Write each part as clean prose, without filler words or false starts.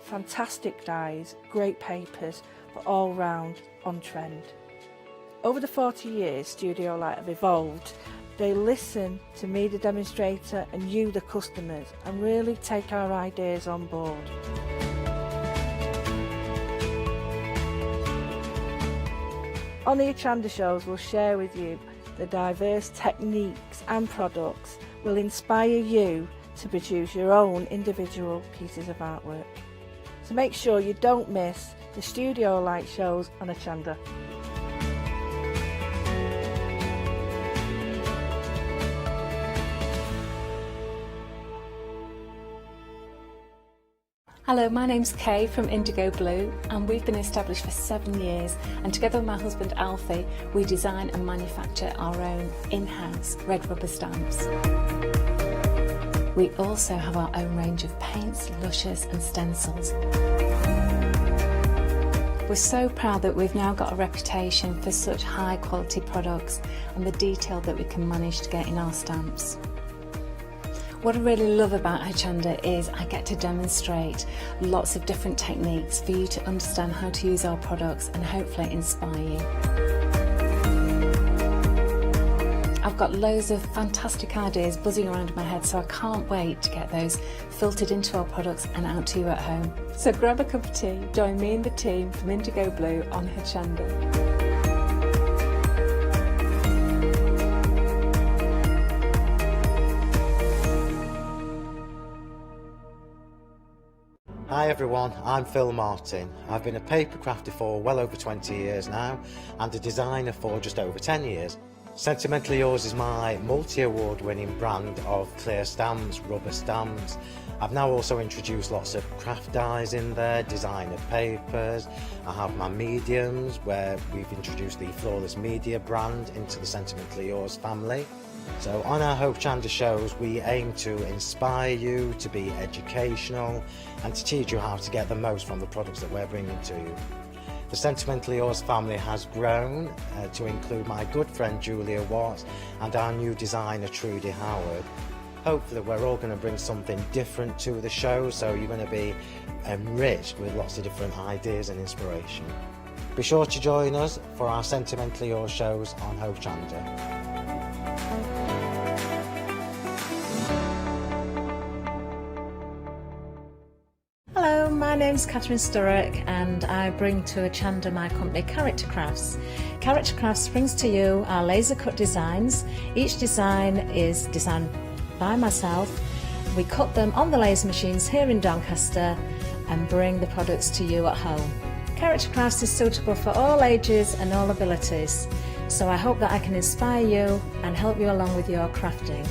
Fantastic dyes, great papers, but all round on trend. Over the 40 years Studio Light have evolved. They listen to me, the demonstrator, and you, the customers, and really take our ideas on board. On the Hochanda shows, we'll share with you the diverse techniques and products will inspire you to produce your own individual pieces of artwork. So make sure you don't miss the Studio Light shows on Hochanda. Hello, my name's Kay from Indigo Blue, and we've been established for 7 years, and together with my husband Alfie we design and manufacture our own in-house red rubber stamps. We also have our own range of paints, lushes and stencils. We're so proud that we've now got a reputation for such high quality products and the detail that we can manage to get in our stamps. What I really love about Hochanda is I get to demonstrate lots of different techniques for you to understand how to use our products and hopefully inspire you. I've got loads of fantastic ideas buzzing around in my head, so I can't wait to get those filtered into our products and out to you at home. So grab a cup of tea, join me and the team from Indigo Blue on Hochanda. Hi everyone, I'm Phil Martin. I've been a paper crafter for well over 20 years now and a designer for just over 10 years. Sentimentally Yours is my multi-award winning brand of clear stamps, rubber stamps. I've now also introduced lots of craft dyes in there, designer papers. I have my mediums where we've introduced the Flawless Media brand into the Sentimentally Yours family. So on our Hochanda shows we aim to inspire you, to be educational and to teach you how to get the most from the products that we're bringing to you. The Sentimentally Yours family has grown to include my good friend Julia Watts and our new designer Trudy Howard. Hopefully we're all going to bring something different to the show, so you're going to be enriched with lots of different ideas and inspiration. Be sure to join us for our Sentimentally Yours shows on Hochanda. Hello, my name's Catherine Sturrock and I bring to Hochanda my company Character Crafts. Character Crafts brings to you our laser cut designs. Each design is designed by myself. We cut them on the laser machines here in Doncaster and bring the products to you at home. Character Crafts is suitable for all ages and all abilities, so I hope that I can inspire you and help you along with your crafting.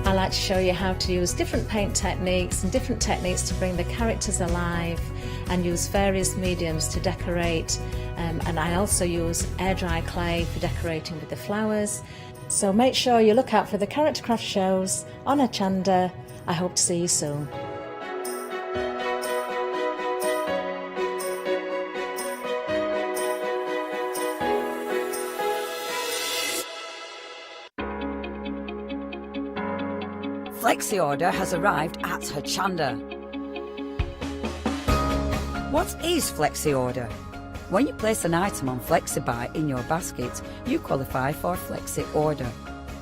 I like to show you how to use different paint techniques and different techniques to bring the characters alive and use various mediums to decorate, and I also use air dry clay for decorating with the flowers. So make sure you look out for the Character Craft shows on Hochanda. I hope to see you soon. Flexi Order has arrived at Hochanda. What is Flexi Order? When you place an item on FlexiBuy in your basket, you qualify for Flexi Order,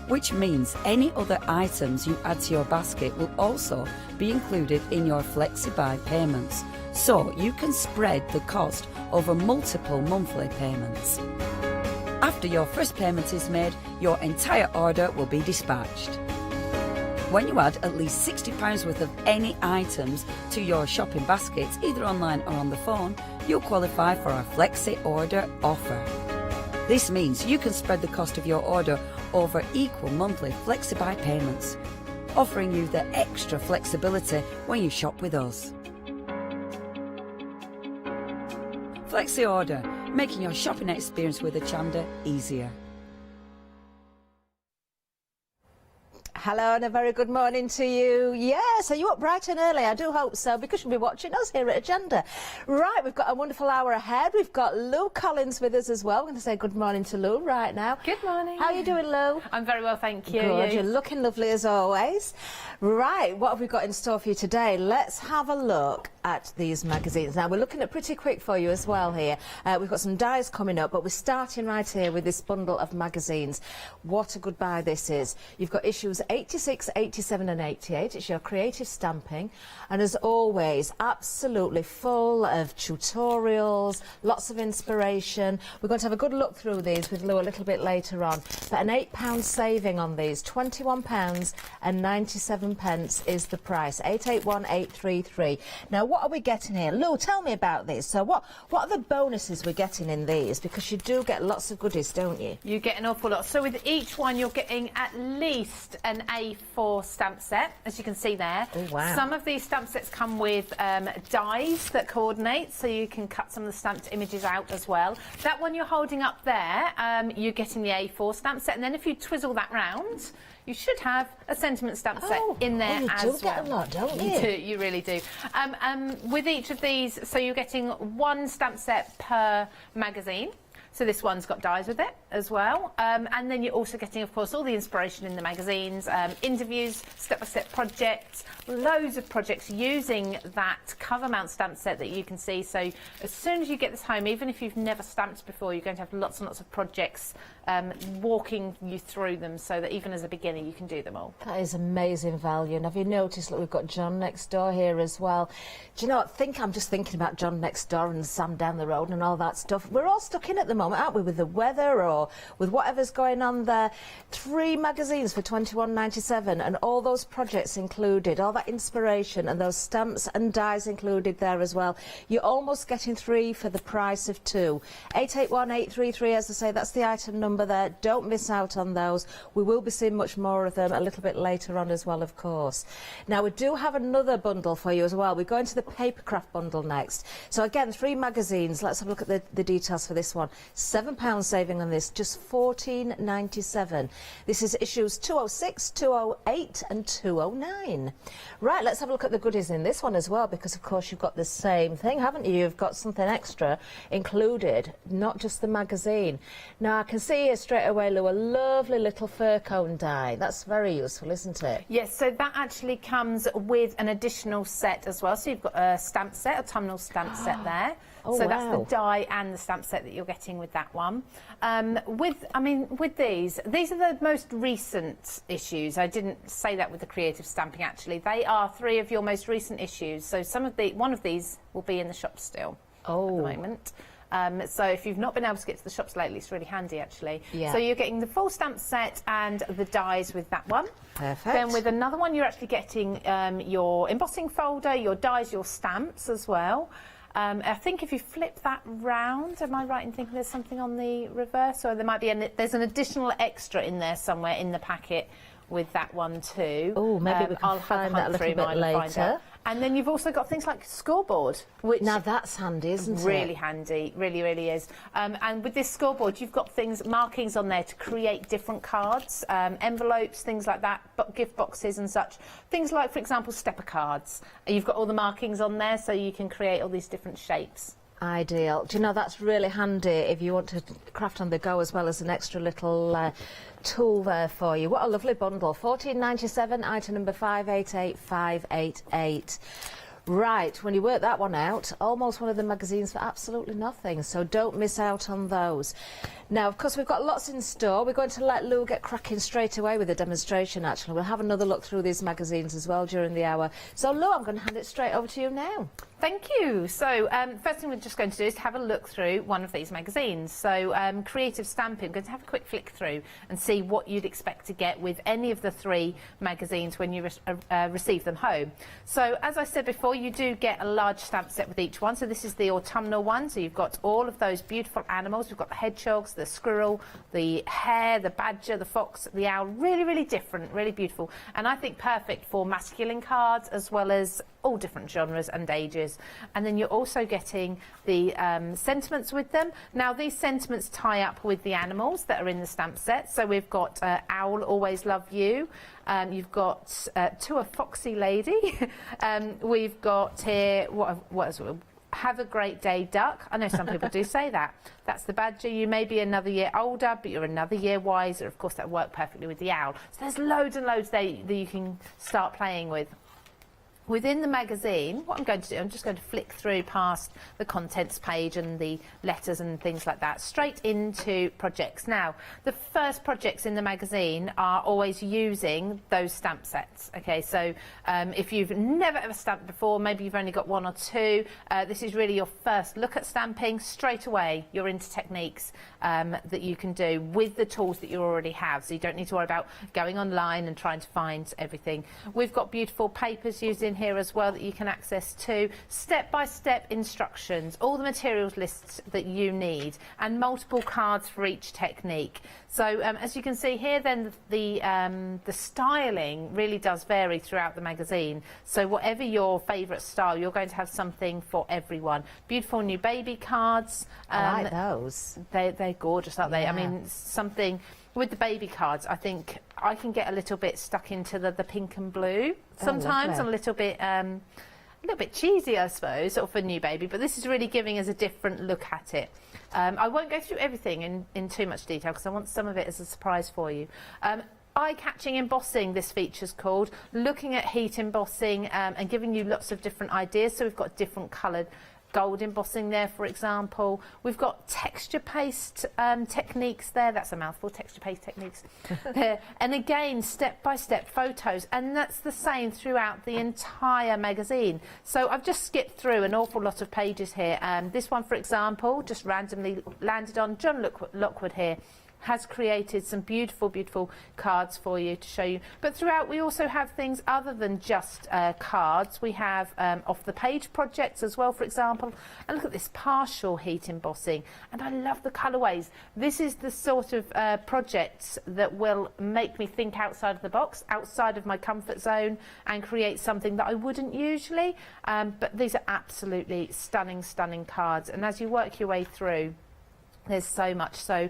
which means any other items you add to your basket will also be included in your FlexiBuy payments, so you can spread the cost over multiple monthly payments. After your first payment is made, your entire order will be dispatched. When you add at least £60 worth of any items to your shopping baskets, either online or on the phone, you'll qualify for our Flexi Order offer. This means you can spread the cost of your order over equal monthly FlexiBuy payments, offering you the extra flexibility when you shop with us. Flexi Order, making your shopping experience with Hochanda easier. Hello and a very good morning to you. Yes, are you up bright and early? I do hope so, because you'll be watching us here at Agenda. Right, we've got a wonderful hour ahead. We've got Lou Collins with us as well. We're going to say good morning to Lou right now. Good morning. How are you doing, Lou? I'm very well, thank you. Good, you're looking lovely as always. Right, what have we got in store for you today? Let's have a look at these magazines. Now, we're looking at pretty quick for you as well here. We've got some dies coming up, but we're starting right here with this bundle of magazines. What a good buy this is. You've got issues 86, 87 and 88. It's your creative stamping. And as always, absolutely full of tutorials, lots of inspiration. We're going to have a good look through these with Lou a little bit later on. But an £8 saving on these, £21 and 97 pence is the price, 881833. Now, what are we getting here? Lou, tell me about this. So what are the bonuses we're getting in these? Because you do get lots of goodies, don't you? You get an awful lot. So with each one, you're getting at least an A4 stamp set, as you can see there. Oh, wow. Some of these stamp sets come with dies that coordinate, so you can cut some of the stamped images out as well. That one you're holding up there, you're getting the A4 stamp set, and then if you twizzle that round, you should have a sentiment stamp set in there you as do well. get a lot, don't you? You do, you really do. With each of these, so you're getting one stamp set per magazine. So this one's got dies with it as well. And then you're also getting, of course, all the inspiration in the magazines, interviews, step-by-step projects, loads of projects using that cover mount stamp set that you can see. So as soon as you get this home, even if you've never stamped before, you're going to have lots and lots of projects walking you through them, so that even as a beginner you can do them all. That is amazing value. And have you noticed that we've got John next door here as well? Do you know what? I'm just thinking about John next door and Sam down the road and all that stuff. We're all stuck in at the moment, aren't we, with the weather or with whatever's going on there. 3 magazines for £21.97 and all those projects included, all that inspiration and those stamps and dies included there as well. You're almost getting 3 for the price of 2. 881833, as I say, that's the item number there. Don't miss out on those. We will be seeing much more of them a little bit later on as well, of course. Now, we do have another bundle for you as well. We're going to the papercraft bundle next. So again, 3 magazines. Let's have a look at the details for this one. £7 saving on this, just £14.97. This is issues 206, 208 and 209. Right, let's have a look at the goodies in this one as well, because of course you've got the same thing, haven't you? You've got something extra included, not just the magazine. Now, I can see here straight away, Lou, a lovely little fir cone die. That's very useful, isn't it? Yes, so that actually comes with an additional set as well. So you've got a stamp set, a autumnal stamp set there. Oh, so wow. that's the die and the stamp set that you're getting with that one. With these are the most recent issues. I didn't say that with the creative stamping, actually. They are 3 of your most recent issues. So one of these will be in the shop still at the moment. So if you've not been able to get to the shops lately, it's really handy, actually. Yeah. So you're getting the full stamp set and the dies with that one. Perfect. Then with another one, you're actually getting your embossing folder, your dies, your stamps as well. I think if you flip that round, am I right in thinking there's something on the reverse? Or there might be there's an additional extra in there somewhere in the packet with that one too. Oh, maybe we can find that a little bit later. And then you've also got things like scoreboard, which now that's handy, isn't it? Really handy, really, really is. And with this scoreboard, you've got markings on there to create different cards, envelopes, things like that, gift boxes and such. Things like, for example, stepper cards. You've got all the markings on there, so you can create all these different shapes. Ideal. Do you know, that's really handy if you want to craft on the go, as well as an extra little tool there for you. What a lovely bundle. £14.97, item number 588588. Right, when you work that one out, almost one of the magazines for absolutely nothing, so don't miss out on those. Now, of course, we've got lots in store. We're going to let Lou get cracking straight away with the demonstration, actually. We'll have another look through these magazines as well during the hour. So, Lou, I'm going to hand it straight over to you now. Thank you. So, first thing we're just going to do is have a look through one of these magazines. So, creative stamping, I'm going to have a quick flick through and see what you'd expect to get with any of the 3 magazines when you receive them home. So, as I said before, you do get a large stamp set with each one. So this is the autumnal one. So you've got all of those beautiful animals. We've got the hedgehogs, the squirrel, the hare, the badger, the fox, the owl. Really, really different, really beautiful. And I think perfect for masculine cards as well as all different genres and ages. And then you're also getting the sentiments with them. Now, these sentiments tie up with the animals that are in the stamp set. So we've got Owl, Always Love You. You've got To a Foxy Lady. We've got here, what is it? Have a Great Day, Duck. I know some people do say that. That's the badger. You may be another year older, but you're another year wiser. Of course, that worked perfectly with the owl. So there's loads and loads that you can start playing with. Within the magazine, what I'm going to do, I'm just going to flick through past the contents page and the letters and things like that, straight into projects. Now, the first projects in the magazine are always using those stamp sets. Okay, so if you've never ever stamped before, maybe you've only got one or two, this is really your first look at stamping. Straight away, you're into techniques that you can do with the tools that you already have. So you don't need to worry about going online and trying to find everything. We've got beautiful papers used in here as well that you can access to, step-by-step instructions, all the materials lists that you need, and multiple cards for each technique. So as you can see here, then the styling really does vary throughout the magazine. So whatever your favourite style, you're going to have something for everyone. Beautiful new baby cards. I like those. They're gorgeous, aren't they? Yeah. I mean, something with the baby cards, I think I can get a little bit stuck into the pink and blue sometimes, and a little bit cheesy, I suppose, sort of for new baby. But this is really giving us a different look at it. I won't go through everything in too much detail because I want some of it as a surprise for you. Eye-catching embossing, this feature's called, looking at heat embossing and giving you lots of different ideas. So we've got different coloured gold embossing there, for example. We've got texture paste techniques there. That's a mouthful, texture paste techniques. There. And again, step-by-step photos. And that's the same throughout the entire magazine. So I've just skipped through an awful lot of pages here. This one, for example, just randomly landed on John Lockwood here. Has created some beautiful, beautiful cards for you to show you. But throughout, we also have things other than just cards. We have off-the-page projects as well, for example. And look at this partial heat embossing. And I love the colourways. This is the sort of projects that will make me think outside of the box, outside of my comfort zone, and create something that I wouldn't usually. But these are absolutely stunning, stunning cards. And as you work your way through, there's so much. So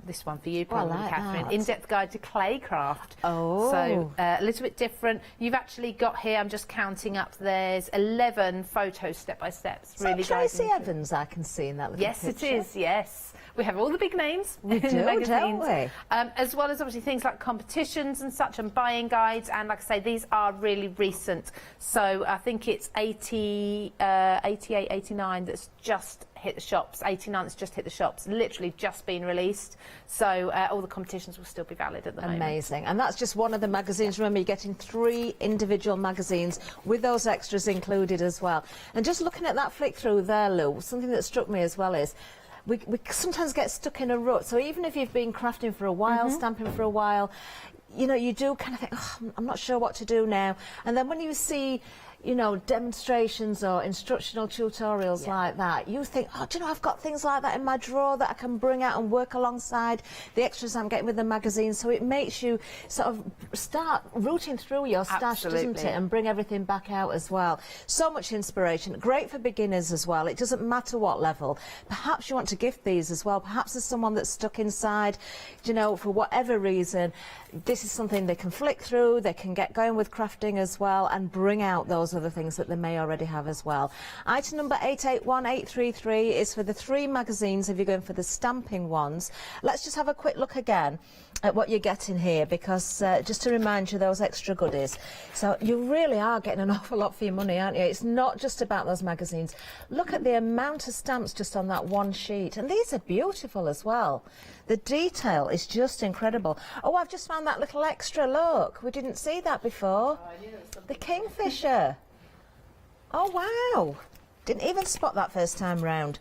this one for you, probably, like Catherine. that. In-depth guide to clay craft. Oh. So a little bit different. You've actually got here, I'm just counting up, there's 11 photos step-by-steps. So Tracy Evans I can see in that little Yes, picture. it is, yes. We have all the big names We in do, the magazines. don't we? As well as obviously things like competitions and such, and buying guides. And like I say, these are really recent. So I think it's 88, 89 that's just hit the shops. 89 that's just hit the shops. Literally just been released. So all the competitions will still be valid at the moment. Amazing. And that's just one of the magazines. Remember, you're getting 3 individual magazines with those extras included as well. And just looking at that flick through there, Lou, something that struck me as well is we sometimes get stuck in a rut. So even if you've been crafting for a while, stamping for a while, you know, you do kind of think, oh, I'm not sure what to do now. And then when you see, you know, demonstrations or instructional tutorials like that, you think, oh, do you know, I've got things like that in my drawer that I can bring out and work alongside the extras I'm getting with the magazine. So it makes you sort of start rooting through your stash, doesn't it, and bring everything back out as well. So much inspiration. Great for beginners as well. It doesn't matter what level. Perhaps you want to gift these as well. Perhaps there's someone that's stuck inside, you know, for whatever reason. This is something they can flick through, they can get going with crafting as well, and bring out those other things that they may already have as well. Item number 881833 is for the 3 magazines if you're going for the stamping ones. Let's just have a quick look again at what you're getting here, because just to remind you, those extra goodies. So you really are getting an awful lot for your money, aren't you? It's not just about those magazines. Look at the amount of stamps just on that one sheet, and these are beautiful as well. The detail is just incredible. Oh, I've just found that little extra, look. We didn't see that before. The kingfisher. Oh, wow. Didn't even spot that first time round.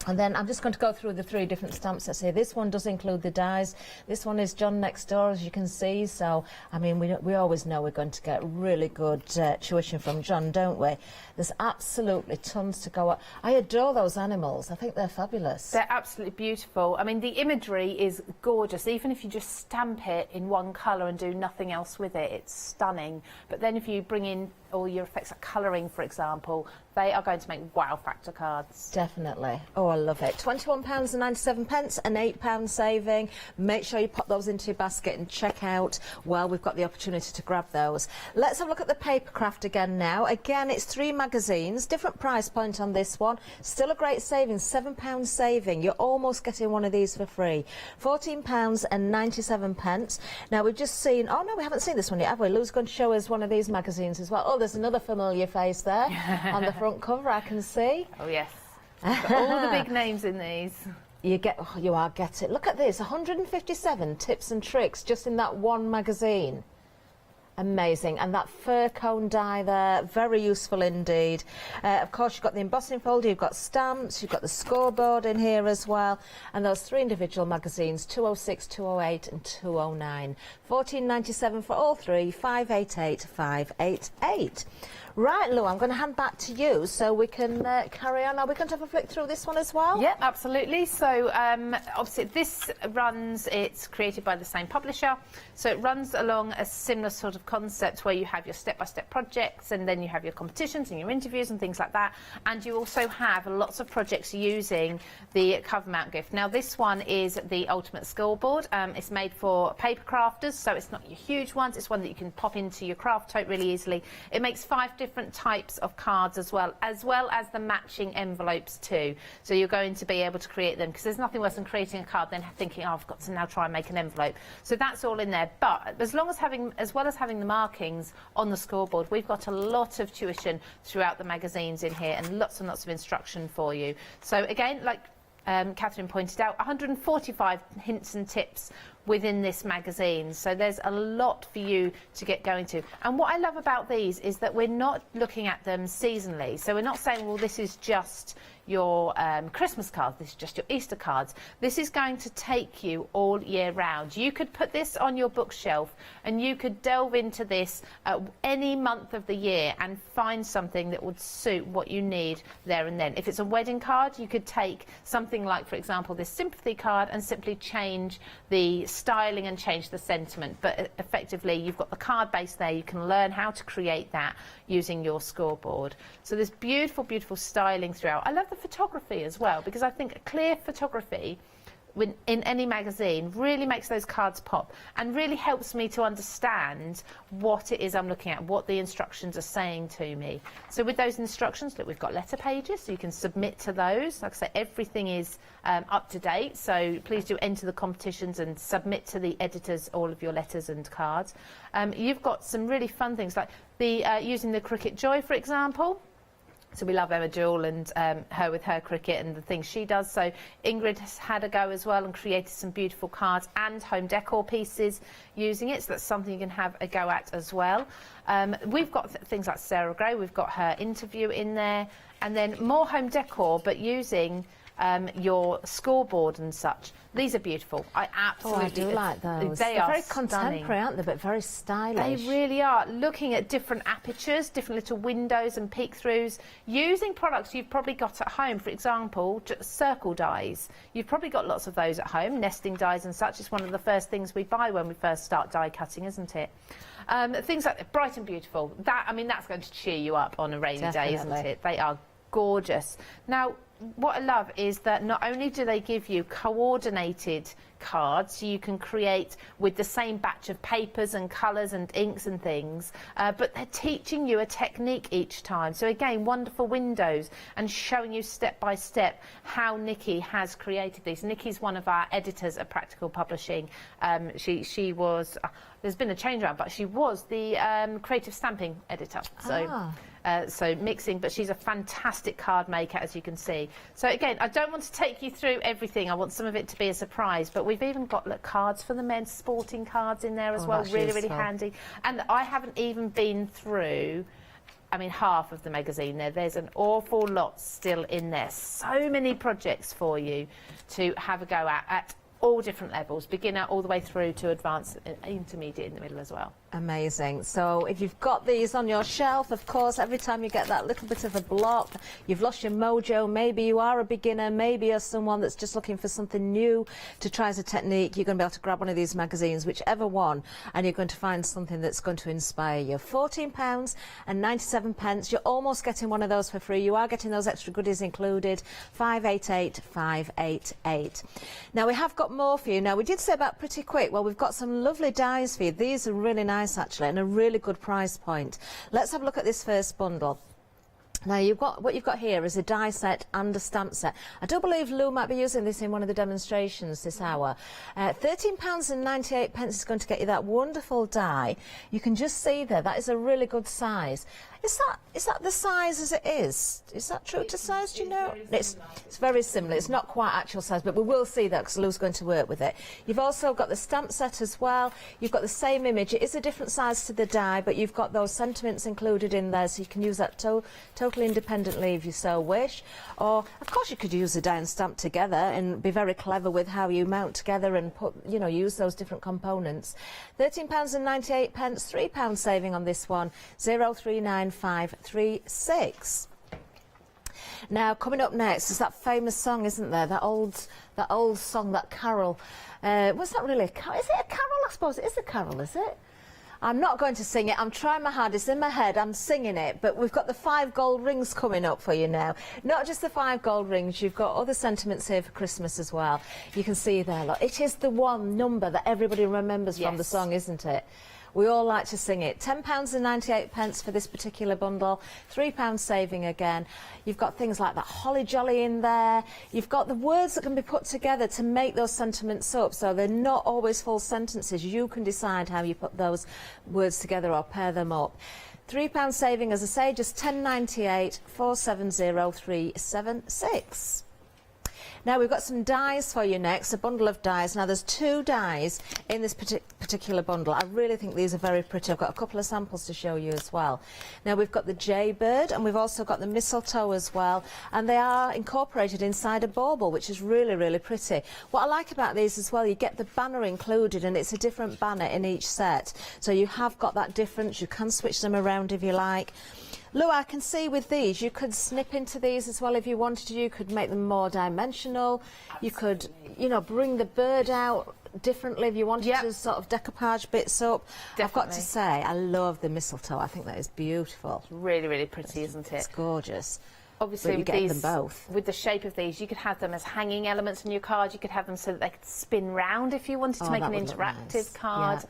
And then I'm just going to go through the 3 different stamp sets here. This one does include the dies. This one is John Next Door, as you can see. So, I mean, we always know we're going to get really good tuition from John, don't we? There's absolutely tons to go on. I adore those animals. I think they're fabulous. They're absolutely beautiful. I mean, the imagery is gorgeous. Even if you just stamp it in one colour and do nothing else with it, it's stunning. But then if you bring in all your effects like colouring, for example, they are going to make wow factor cards. Definitely. Oh, I love it. £21.97 and £8 saving. Make sure you pop those into your basket and check out while we've got the opportunity to grab those. Let's have a look at the papercraft again now. Again, it's 3 magazines, different price point on this one. Still a great saving, £7 saving. You're almost getting one of these for free. £14.97. Now, we've just seen, oh no, we haven't seen this one yet, have we? Lou's going to show us one of these magazines as well. Oh, there's another familiar face there on the front cover, I can see. Oh, yes. Got all the big names in these. You are getting. Look at this, 157 tips and tricks just in that one magazine. Amazing. And that fir cone die there, very useful indeed. Of course, you've got the embossing folder, you've got stamps, you've got the scoreboard in here as well. And those 3 individual magazines, 206, 208 and 209. £14.97 for all 3, 588, 588. Right, Lou, I'm going to hand back to you so we can carry on. Are we going to have a flick through this one as well? Yep, absolutely. So, obviously, this it's created by the same publisher. So it runs along a similar sort of concept where you have your step-by-step projects and then you have your competitions and your interviews and things like that. And you also have lots of projects using the cover mount gift. Now, this one is the Ultimate Scoreboard. It's made for paper crafters, so it's not your huge ones. It's one that you can pop into your craft tote really easily. It makes 5 different types of cards as well as the matching envelopes too. So you're going to be able to create them, because there's nothing worse than creating a card then thinking, oh, I've got to now try and make an envelope. So that's all in there. But as well as having the markings on the scoreboard, we've got a lot of tuition throughout the magazines in here and lots of instruction for you. So again, like Catherine pointed out, 145 hints and tips within this magazine, so there's a lot for you to get going to. And what I love about these is that we're not looking at them seasonally, so we're not saying, well, this is just your Christmas cards, this is just your Easter cards. This is going to take you all year round. You could put this on your bookshelf and you could delve into this any month of the year and find something that would suit what you need there and then. If it's a wedding card, you could take something like, for example, this sympathy card and simply change the styling and change the sentiment. But effectively, you've got the card base there. You can learn how to create that using your scoreboard. So there's beautiful, beautiful styling throughout. I love the photography as well, because I think clear photography in any magazine really makes those cards pop and really helps me to understand what it is I'm looking at, what the instructions are saying to me. So with those instructions, look, we've got letter pages, so you can submit to those. Like I say, everything is up to date, so please do enter the competitions and submit to the editors all of your letters and cards. You've got some really fun things like the using the Cricket Joy, for example. So we love Emma Jewell and her with her cricket and the things she does. So Ingrid has had a go as well and created some beautiful cards and home decor pieces using it. So that's something you can have a go at as well. We've got things like Sarah Gray. We've got her interview in there. And then more home decor, but using your scoreboard and such. These are beautiful. I absolutely I do like those. They're very stunning. Contemporary, aren't they? But very stylish. They really are. Looking at different apertures, different little windows and peek-throughs, using products you've probably got at home. For example, circle dies. You've probably got lots of those at home, nesting dies and such. It's one of the first things we buy when we first start die cutting, isn't it? Things like Bright and Beautiful. That's going to cheer you up on a rainy day, isn't it? They are gorgeous. Now, what I love is that not only do they give you coordinated cards, so you can create with the same batch of papers and colours and inks and things, but they're teaching you a technique each time. So again, wonderful windows and showing you step by step how Nikki has created these. Nikki's one of our editors at Practical Publishing. She was, there's been a change around, but she was the creative stamping editor. So mixing, but she's a fantastic card maker, as you can see. So again, I don't want to take you through everything. I want some of it to be a surprise, but we've even got cards for the men, sporting cards in there as well, really, really handy. And I haven't even been through I mean, half of the magazine there. There's an awful lot still in there. So many projects for you to have a go at all different levels, beginner all the way through to advanced, intermediate in the middle as well. Amazing. So if you've got these on your shelf, of course, every time you get that little bit of a block, you've lost your mojo, maybe you are a beginner, maybe you're someone that's just looking for something new to try as a technique, you're going to be able to grab one of these magazines, whichever one, and you're going to find something that's going to inspire you. £14.97. You're almost getting one of those for free. You are getting those extra goodies included. 588 588. Now, we have got more for you. Now, we did say about pretty quick. Well, we've got some lovely dies for you. These are really nice, actually, and a really good price point. Let's have a look at this first bundle. Now, what you've got here is a die set and a stamp set. I do believe Lou might be using this in one of the demonstrations this hour. £13.98 is going to get you that wonderful die. You can just see there, that is a really good size. Is that the size as it is? Is that true to size, do you know? It's very similar. It's not quite actual size, but we will see that because Lou's going to work with it. You've also got the stamp set as well. You've got the same image. It is a different size to the die, but you've got those sentiments included in there, so you can use that totally independently if you so wish. Or, of course, you could use the die and stamp together and be very clever with how you mount together and put, you know, use those different components. £13.98, £3 saving on this one. 039536. Now, coming up next is that famous song, isn't there? That old song, that carol. Was that really a carol? Is it a carol? I suppose it is a carol, is it? I'm not going to sing it. I'm trying my hardest. In my head, I'm singing it. But we've got the 5 gold rings coming up for you now. Not just the 5 gold rings. You've got other sentiments here for Christmas as well. You can see there, look. It is the one number that everybody remembers from the song, isn't it? We all like to sing it. £10.98 for this particular bundle. £3 saving again. You've got things like that holly jolly in there. You've got the words that can be put together to make those sentiments up. So they're not always full sentences. You can decide how you put those words together or pair them up. £3 saving, as I say, just £10.98, 470376. Now, we've got some dies for you next, a bundle of dies. Now, there's 2 dies in this particular bundle. I really think these are very pretty. I've got a couple of samples to show you as well. Now, we've got the jaybird and we've also got the mistletoe as well. And they are incorporated inside a bauble, which is really, really pretty. What I like about these as well, you get the banner included and it's a different banner in each set. So you have got that difference. You can switch them around if you like. Lou, I can see with these, you could snip into these as well if you wanted to. You could make them more dimensional. Absolutely. You could, you know, bring the bird out differently if you wanted to sort of decoupage bits up. Definitely. I've got to say, I love the mistletoe. I think that is beautiful. It's really, really pretty, isn't it? It's gorgeous. Obviously, you get them both. With the shape of these, you could have them as hanging elements in your card. You could have them so that they could spin round if you wanted to make an interactive card. Yeah.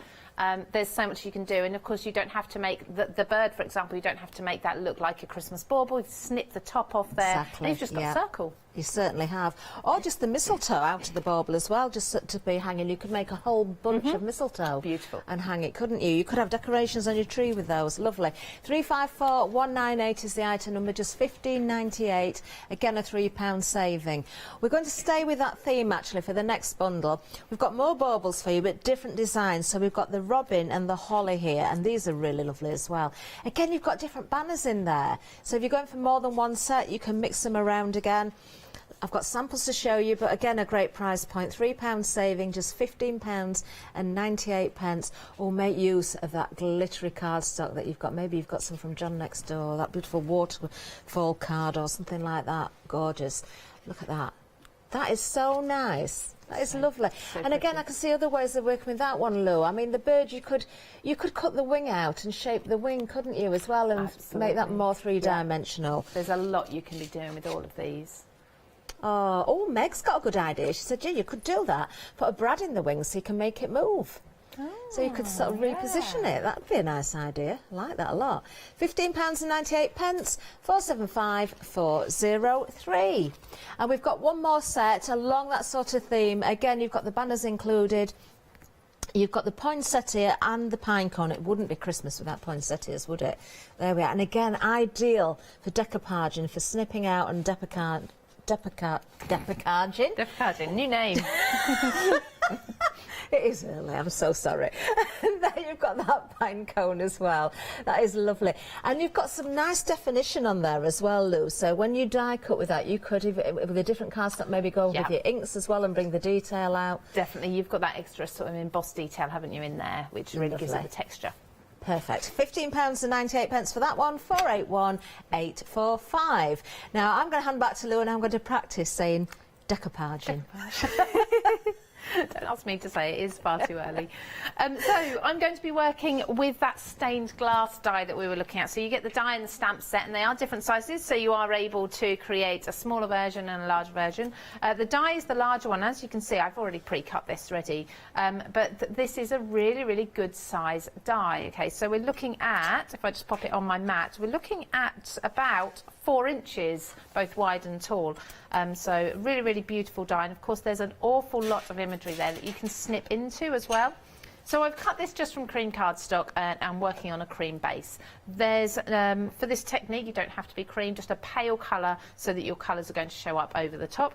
There's so much you can do, and of course you don't have to make the bird, for example, you don't have to make that look like a Christmas bauble. You snip the top off there, and you've just got a circle. You certainly have. Or just the mistletoe out of the bauble as well, just to be hanging. You could make a whole bunch of mistletoe. Beautiful. And hang it, couldn't you? You could have decorations on your tree with those. Lovely. 354198 is the item number, just £15.98. Again, a £3 saving. We're going to stay with that theme, actually, for the next bundle. We've got more baubles for you, but different designs. So we've got the robin and the holly here, and these are really lovely as well. Again, you've got different banners in there. So if you're going for more than one set, you can mix them around again. I've got samples to show you, but again, a great price point. £3 saving, just £15.98. Or make use of that glittery cardstock that you've got. Maybe you've got some from John next door, that beautiful waterfall card or something like that. Gorgeous. Look at that. That is so nice. That is lovely. So and again, I can see other ways of working with that one, Lou. I mean, the bird, you could cut the wing out and shape the wing, couldn't you, as well, and make that more three-dimensional. There's a lot you can be doing with all of these. Oh, Meg's got a good idea. She said, yeah, you could do that. Put a brad in the wing so you can make it move. So you could sort of reposition it. That would be a nice idea. I like that a lot. £15.98, 475403. And we've got one more set along that sort of theme. Again, you've got the banners included. You've got the poinsettia and the pine cone. It wouldn't be Christmas without poinsettias, would it? There we are. And again, ideal for decoupaging, for snipping out and decoupaging. Decoupaging, new name. It is early, I'm so sorry. And there you've got that pine cone as well. That is lovely. And you've got some nice definition on there as well, Lou. So when you die cut with that, you could, with a different cardstock, maybe go with your inks as well and bring the detail out. Definitely, you've got that extra sort of embossed detail, haven't you, in there, which really gives it the texture. Perfect. £15.98 for that one, 481845. Now, I'm going to hand back to Lou and I'm going to practice saying decoupaging. Don't ask me to say it, is far too early. So I'm going to be working with that stained glass die that we were looking at. So you get the die and the stamp set, and they are different sizes, so you are able to create a smaller version and a larger version. The die is the larger one. As you can see, I've already pre-cut this ready, but this is a really, really good size die. Okay, so we're looking at, if I just pop it on my mat, we're looking at about 4 inches, both wide and tall. So really, really beautiful die. And of course, there's an awful lot of imagery there that you can snip into as well. So I've cut this just from cream cardstock and I'm working on a cream base. There's, for this technique, you don't have to be cream, just a pale colour so that your colours are going to show up over the top.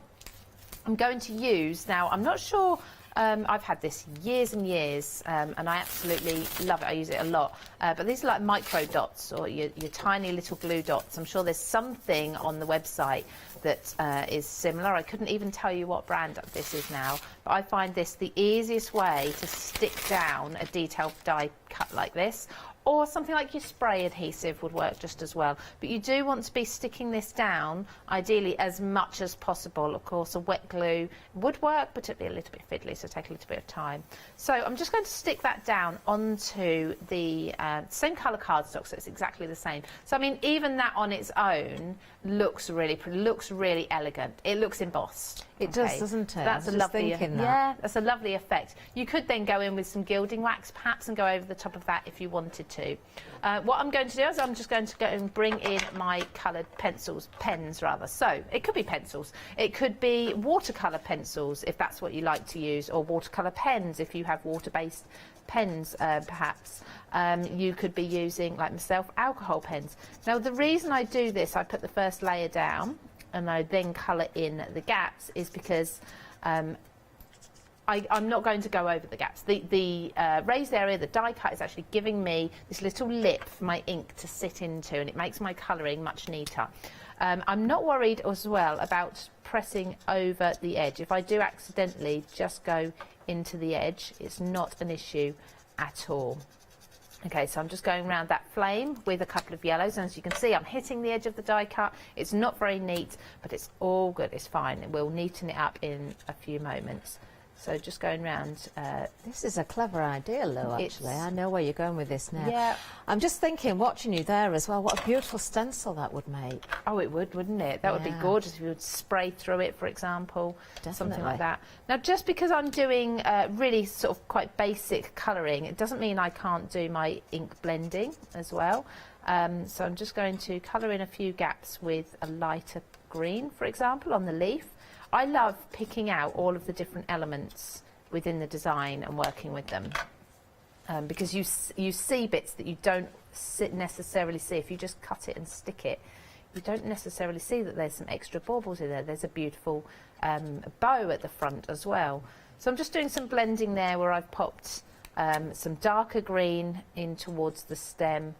I'm going to use, now I'm not sure, I've had this years and years, and I absolutely love it. I use it a lot. But these are like micro dots, or your tiny little glue dots. I'm sure there's something on the website that is similar. I couldn't even tell you what brand this is now, but I find this the easiest way to stick down a detailed die cut like this. Or something like your spray adhesive would work just as well. But you do want to be sticking this down, ideally, as much as possible. Of course, a wet glue would work, but it'd be a little bit fiddly, so take a little bit of time. So I'm just going to stick that down onto the same colour cardstock, so it's exactly the same. So, I mean, even that on its own looks really pretty, looks really elegant. It looks embossed. It does, doesn't it? That's a lovely, yeah, that's a lovely effect. You could then go in with some gilding wax, perhaps, and go over the top of that if you wanted to. What I'm going to do is I'm just going to go and bring in my coloured pens rather. So it could be pencils, it could be watercolour pencils if that's what you like to use, or watercolour pens if you have water-based pens, perhaps. You could be using, like myself, alcohol pens. Now the reason I do this, I put the first layer down and I then colour in the gaps, is because I'm not going to go over the gaps. The raised area, the die cut, is actually giving me this little lip for my ink to sit into, and it makes my colouring much neater. I'm not worried as well about pressing over the edge. If I do accidentally just go into the edge, it's not an issue at all. Okay, so I'm just going around that flame with a couple of yellows, and as you can see, I'm hitting the edge of the die cut. It's not very neat, but it's all good, it's fine. We'll neaten it up in a few moments. So just going round. This is a clever idea, Lou, actually. I know where you're going with this now. Yeah. I'm just thinking, watching you there as well, what a beautiful stencil that would make. Oh, it would, wouldn't it? That would be gorgeous if you would spray through it, for example. Definitely. Something like that. Now, just because I'm doing really sort of quite basic colouring, it doesn't mean I can't do my ink blending as well. So I'm just going to colour in a few gaps with a lighter green, for example, on the leaf. I love picking out all of the different elements within the design and working with them, because you see bits that you don't necessarily see. If you just cut it and stick it, you don't necessarily see that there's some extra baubles in there. There's a beautiful bow at the front as well. So I'm just doing some blending there where I've popped some darker green in towards the stem,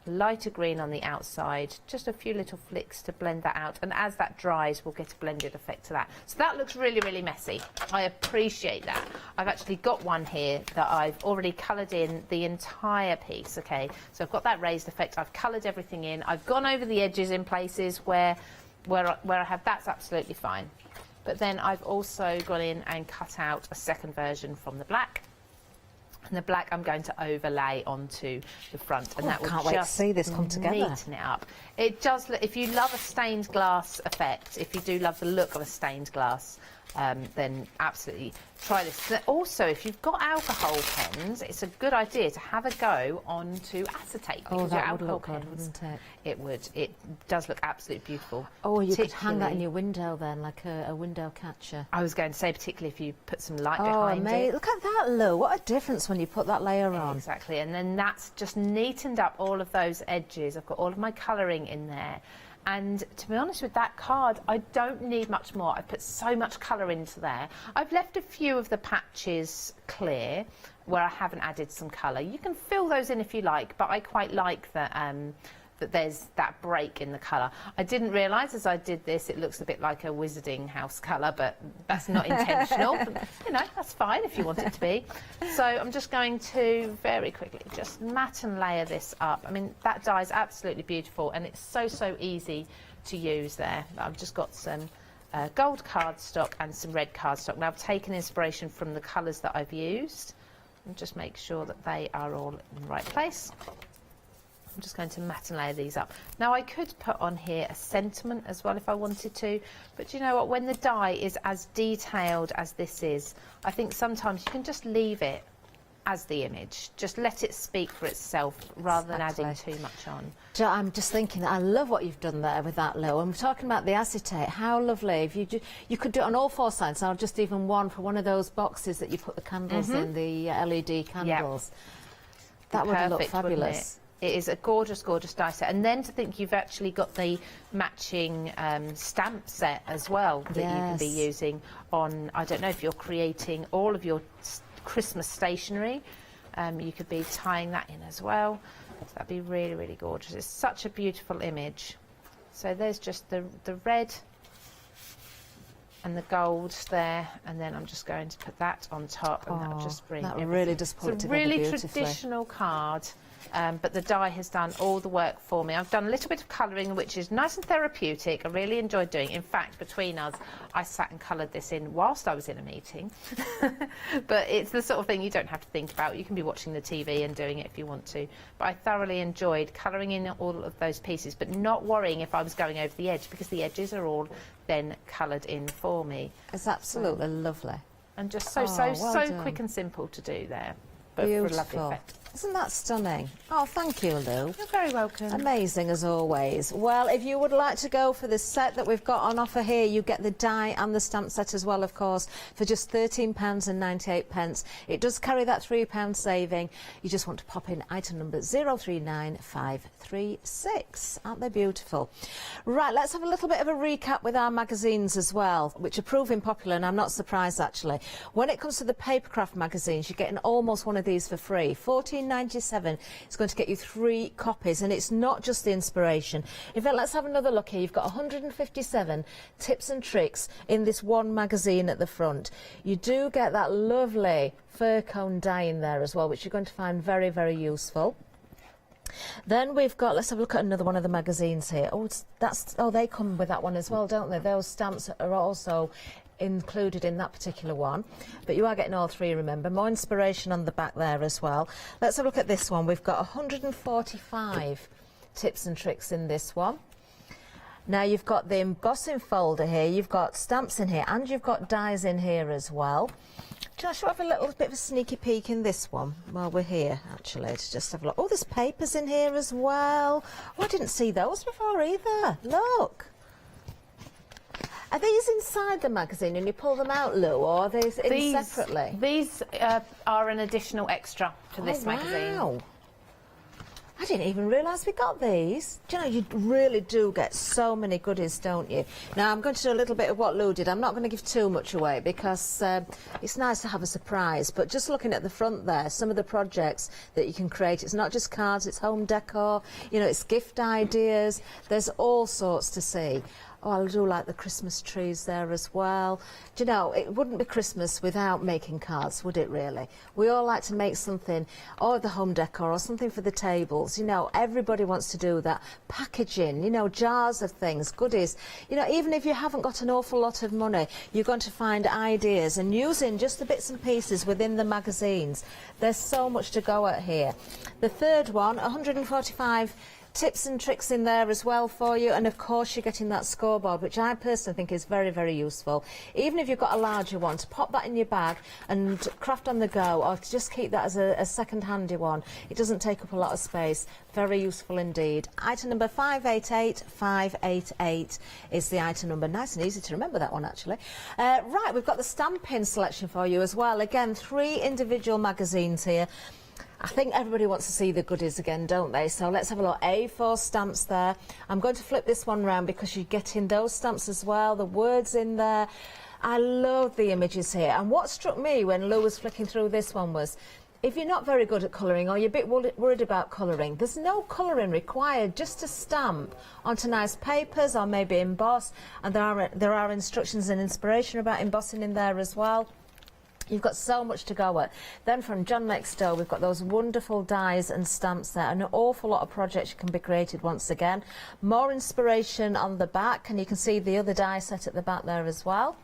lighter green on the outside, just a few little flicks to blend that out, and as that dries we'll get a blended effect to that. So that looks really, really messy. I appreciate that. I've actually got one here that I've already coloured in the entire piece. Okay, so I've got that raised effect, I've coloured everything in, I've gone over the edges in places where I have, that's absolutely fine. But then I've also gone in and cut out a second version from the black. And the black I'm going to overlay onto the front, and that will can't wait to see this come together. Neaten it up. It does look, if you love a stained glass effect, if you do love the look of a stained glass, then absolutely try this. Also, if you've got alcohol pens, it's a good idea to have a go onto acetate. Oh, because that your would alcohol look good, pens, wouldn't it? It would. It does look absolutely beautiful. Oh, you could hang that in your window then, like a window catcher. I was going to say, particularly if you put some light Oh, behind mate, it. look at that, Lou. What a difference when you put that layer on. Exactly, and then that's just neatened up all of those edges. I've got all of my colouring in there, And to be honest with that card, I don't need much more. I've put so much colour into there. I've left a few of the patches clear where I haven't added some colour. You can fill those in if you like, but I quite like that that there's that break in the colour. I didn't realise as I did this it looks a bit like a Wizarding House colour, but that's not intentional. But, you know, that's fine if you want it to be. So I'm just going to very quickly just matte and layer this up. I mean, that die is absolutely beautiful and it's so easy to use there. I've just got some gold cardstock and some red cardstock. Now I've taken inspiration from the colours that I've used and just make sure that they are all in the right place. I'm just going to matte and layer these up. Now I could put on here a sentiment as well if I wanted to, but you know what, when the die is as detailed as this is, I think sometimes you can just leave it as the image. Just let it speak for itself rather than adding too much on. I'm just thinking that I love what you've done there with that, Lou. And we're talking about the acetate. How lovely. If you could do it on all four sides, or just even one for one of those boxes that you put the candles in, the LED candles. Yep. That would look fabulous. It is a gorgeous, gorgeous die set. And then to think you've actually got the matching stamp set as well that you can be using on, I don't know, if you're creating all of your Christmas stationery, you could be tying that in as well. So that'd be really, really gorgeous. It's such a beautiful image. So there's just the red and the gold there, and then I'm just going to put that on top, and that'll just bring that really does pull it together beautifully. It's a really traditional card. But the die has done all the work for me. I've done a little bit of colouring, which is nice and therapeutic. I really enjoyed doing it. In fact, between us, I sat and coloured this in whilst I was in a meeting. But it's the sort of thing you don't have to think about. You can be watching the TV and doing it if you want to. But I thoroughly enjoyed colouring in all of those pieces, but not worrying if I was going over the edge, because the edges are all then coloured in for me. It's absolutely lovely. And just so quick and simple to do there. But beautiful. For a lovely effect. Isn't that stunning? Oh, thank you, Lou. You're very welcome. Amazing as always. Well, if you would like to go for the set that we've got on offer here, you get the die and the stamp set as well, of course, for just £13.98. It does carry that £3 saving. You just want to pop in item number 039536. Aren't they beautiful? Right, let's have a little bit of a recap with our magazines as well, which are proving popular, and I'm not surprised actually. When it comes to the papercraft magazines, you're getting almost one of these for free. £14.97. It's going to get you 3 copies, and it's not just the inspiration. In fact, let's have another look here. You've got 157 tips and tricks in this one magazine at the front. You do get that lovely fir cone die in there as well, which you're going to find very, very useful. Then we've got, let's have a look at another one of the magazines here. Oh, they come with that one as well, don't they? Those stamps are also included in that particular one, but you are getting all 3, remember. More inspiration on the back there as well. Let's have a look at this one. We've got 145 tips and tricks in this one. Now you've got the embossing folder here, you've got stamps in here, and you've got dies in here as well. Shall I have a little bit of a sneaky peek in this one while we're here, actually, to just have a look. Oh, there's papers in here as well. Oh, I didn't see those before either. Look. Are these inside the magazine and you pull them out, Lou, or are these in separately? These are an additional extra to this magazine. Wow. I didn't even realise we got these. Do you know, you really do get so many goodies, don't you? Now, I'm going to do a little bit of what Lou did. I'm not going to give too much away because it's nice to have a surprise. But just looking at the front there, some of the projects that you can create, it's not just cards, it's home decor, you know, it's gift ideas. There's all sorts to see. Oh, I do like the Christmas trees there as well. Do you know, it wouldn't be Christmas without making cards, would it really? We all like to make something, or the home decor, or something for the tables. You know, everybody wants to do that. Packaging, you know, jars of things, goodies. You know, even if you haven't got an awful lot of money, you're going to find ideas, and using just the bits and pieces within the magazines. There's so much to go at here. The third one, 145 tips and tricks in there as well for you, and of course you're getting that scoreboard, which I personally think is very, very useful. Even if you've got a larger one, to pop that in your bag and craft on the go, or to just keep that as a second handy one. It doesn't take up a lot of space. Very useful indeed. Item number 588588 is the item number. Nice and easy to remember that one, actually. Right, we've got the stamping selection for you as well. Again, 3 individual magazines here. I think everybody wants to see the goodies again, don't they? So let's have a look. A4 stamps there. I'm going to flip this one round because you're getting those stamps as well, the words in there. I love the images here. And what struck me when Lou was flicking through this one was, if you're not very good at colouring or you're a bit worried about colouring, there's no colouring required, just to stamp onto nice papers or maybe emboss. And there are instructions and inspiration about embossing in there as well. You've got so much to go at. Then from John Next Door, we've got those wonderful dies and stamps there. An awful lot of projects can be created once again. More inspiration on the back, and you can see the other die set at the back there as well.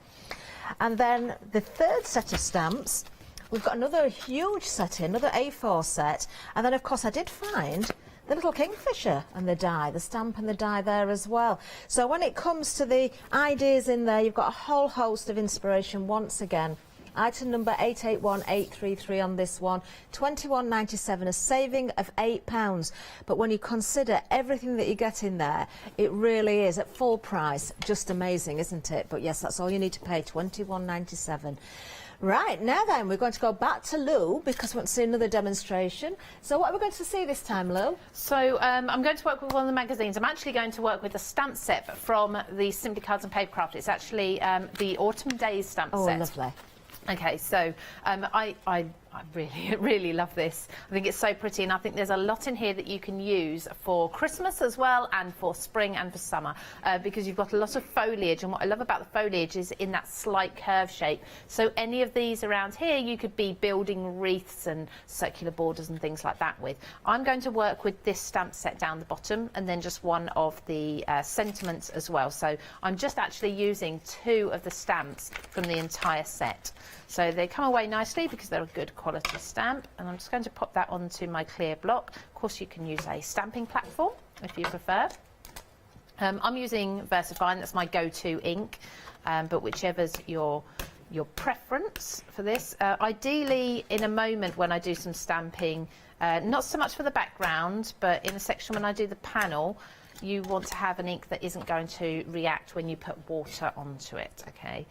And then the third set of stamps, we've got another huge set here, another A4 set. And then, of course, I did find the little kingfisher and the die, the stamp and the die there as well. So when it comes to the ideas in there, you've got a whole host of inspiration once again. Item number 881833 on this one, £21.97, a saving of £8. But when you consider everything that you get in there, it really is at full price. Just amazing, isn't it? But yes, that's all you need to pay, £21.97. Right, now then, we're going to go back to Lou because we want to see another demonstration. So what are we going to see this time, Lou? So I'm going to work with one of the magazines. I'm actually going to work with a stamp set from the Simply Cards and Papercraft. It's actually the Autumn Days stamp set. Oh, lovely. Okay, so I really love this. I think it's so pretty, and I think there's a lot in here that you can use for Christmas as well, and for spring and for summer, because you've got a lot of foliage, and what I love about the foliage is in that slight curve shape. So any of these around here you could be building wreaths and circular borders and things like that with. I'm going to work with this stamp set down the bottom, and then just one of the sentiments as well. So I'm just actually using 2 of the stamps from the entire set. So they come away nicely because they're a good quality stamp, and I'm just going to pop that onto my clear block. Of course, you can use a stamping platform if you prefer. I'm using VersaFine, that's my go-to ink, but whichever's your preference for this. Ideally, in a moment when I do some stamping, not so much for the background, but in a section when I do the panel, you want to have an ink that isn't going to react when you put water onto it, okay?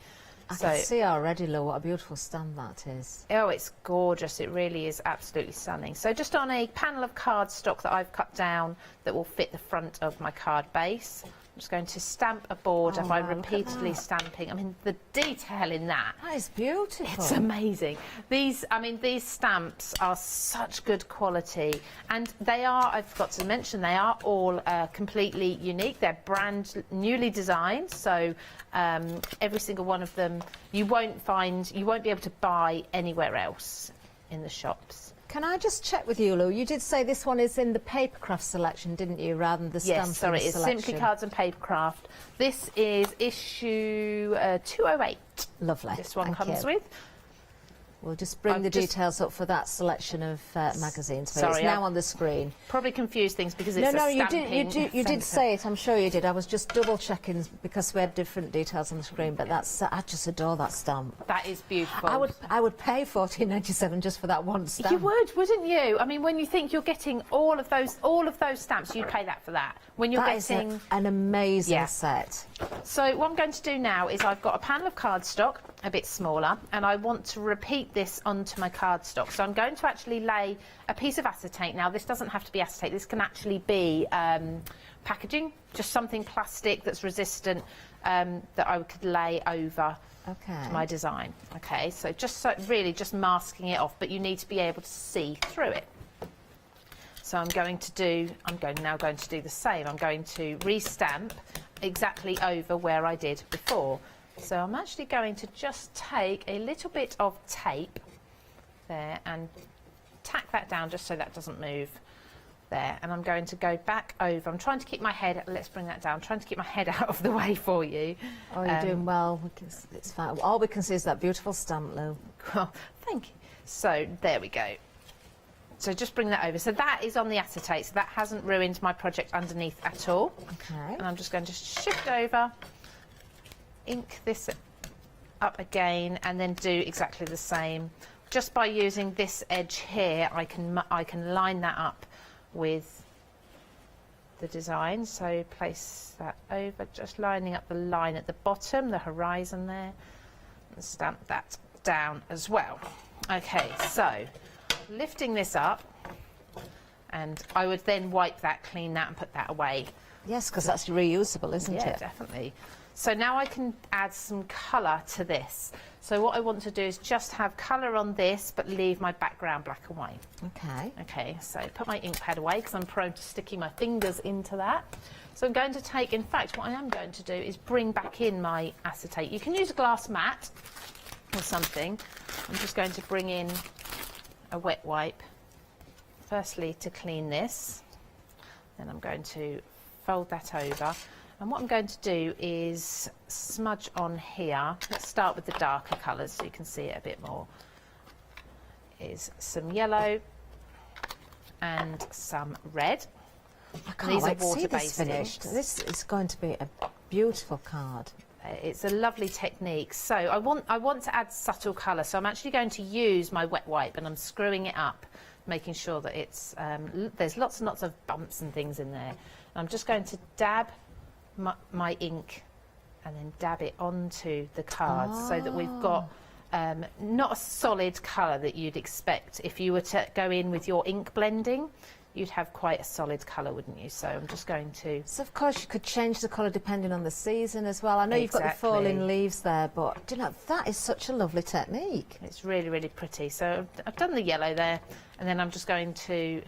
I can see already, Lou, what a beautiful stamp that is. Oh, it's gorgeous. It really is absolutely stunning. So just on a panel of cardstock that I've cut down that will fit the front of my card base, I'm just going to stamp a border by repeatedly stamping. I mean, the detail in that. That is beautiful. It's amazing. These stamps are such good quality, and they are, I forgot to mention, they are all completely unique. They're brand newly designed, so every single one of them you won't be able to buy anywhere else in the shops. Can I just check with you, Lou? You did say this one is in the papercraft selection, didn't you, rather than the stamping Yes, sorry, it's selection? Simply Cards and Papercraft. This is issue 208. Lovely. This one Thank comes you. with. We'll just bring the details up for that selection of magazines. So it's now on the screen. Probably confused things because it's you did say it. I'm sure you did. I was just double checking because we had different details on the screen. But that's I just adore that stamp. That is beautiful. I would pay £14.97 just for that one stamp. You would, wouldn't you? I mean, when you think you're getting all of those stamps, you'd pay that for that. When you're getting an amazing set. So what I'm going to do now is I've got a panel of cardstock, a bit smaller, and I want to repeat this onto my cardstock. So I'm going to actually lay a piece of acetate. Now, this doesn't have to be acetate. This can actually be packaging, just something plastic that's resistant that I could lay over my design. Okay, so really just masking it off, but you need to be able to see through it. So I'm now going to do the same. I'm going to restamp exactly over where I did before. So I'm actually going to just take a little bit of tape there and tack that down just so that doesn't move there. And I'm going to go back over. I'm trying to keep my head, let's bring that down, I'm trying to keep my head out of the way for you. Oh, you're doing well. It's fine. All we can see is that beautiful stamp, Lou. Oh, thank you. So there we go. So just bring that over. So that is on the acetate, so that hasn't ruined my project underneath at all. Okay. And I'm just going to shift over, ink this up again, and then do exactly the same. Just by using this edge here, I can line that up with the design. So place that over, just lining up the line at the bottom, the horizon there, and stamp that down as well. Okay, so lifting this up, And I would then wipe that, clean that and put that away. Yes, because that's reusable, isn't Yeah, it? definitely. So now I can add some colour to this. So what I want to do is just have colour on this, but leave my background black and white. Okay. Okay, so put my ink pad away because I'm prone to sticking my fingers into that. So I'm going to take, in fact, what I am going to do is bring back in my acetate. You can use a glass mat or something. I'm just going to bring in a wet wipe, firstly to clean this. Then I'm going to fold that over. And what I'm going to do is smudge on here. Let's start with the darker colours so you can see it a bit more. Is some yellow and some red. I can't wait to see this water-based finished. inks. This is going to be a beautiful card. It's a lovely technique. So I want to add subtle colour. So I'm actually going to use my wet wipe and I'm screwing it up, making sure that it's there's lots and lots of bumps and things in there. And I'm just going to dab my ink and then dab it onto the cards so that we've got not a solid colour that you'd expect. If you were to go in with your ink blending, you'd have quite a solid colour, wouldn't you? So I'm just going to... So of course you could change the colour depending on the season as well. I know you've got the falling leaves there, but do you know, that is such a lovely technique. It's really, really pretty. So I've done the yellow there, and then I'm just going to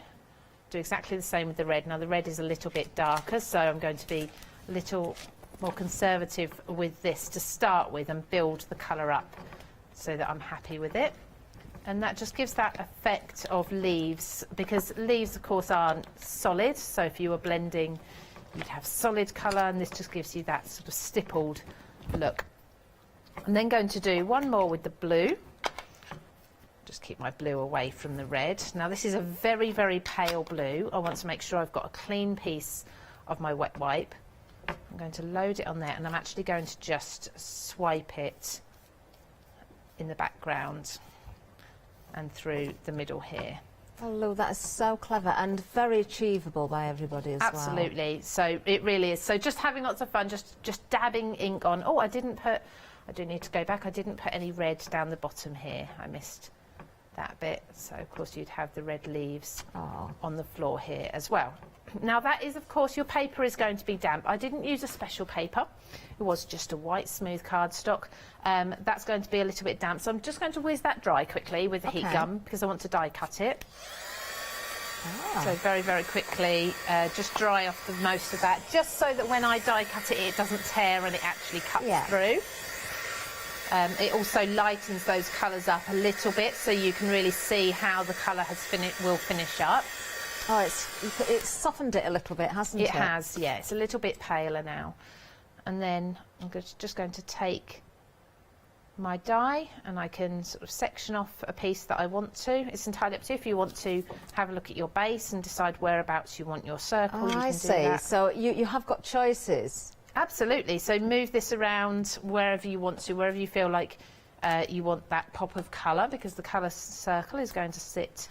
do exactly the same with the red. Now the red is a little bit darker, so I'm going to be a little more conservative with this to start with and build the colour up so that I'm happy with it. And that just gives that effect of leaves, because leaves of course aren't solid, so if you were blending you'd have solid colour, and this just gives you that sort of stippled look. I'm then going to do one more with the blue. Just keep my blue away from the red. Now this is a very, very pale blue. I want to make sure I've got a clean piece of my wet wipe. I'm going to load it on there, and I'm actually going to just swipe it in the background and through the middle here. Oh, Lou, that is so clever and very achievable by everybody as well. Absolutely. So it really is. So just having lots of fun, just dabbing ink on. Oh, I do need to go back. I didn't put any red down the bottom here. I missed that bit. So of course you'd have the red leaves on the floor here as well. Now that is, of course, your paper is going to be damp. I didn't use a special paper. It was just a white smooth cardstock. That's going to be a little bit damp, so I'm just going to whiz that dry quickly with the heat gun because I want to die cut it. So very, very quickly, just dry off the most of that, just so that when I die cut it, it doesn't tear and it actually cuts through. It also lightens those colours up a little bit, so you can really see how the colour will finish up. Oh, it's softened it a little bit, hasn't it? It has, yeah. It's a little bit paler now. And then I'm just going to take my die, and I can sort of section off a piece that I want to. It's entirely up to you. If you want to have a look at your base and decide whereabouts you want your circle, you can do that. So you have got choices. Absolutely. So move this around wherever you want to, wherever you feel like you want that pop of colour, because the colour circle is going to sit.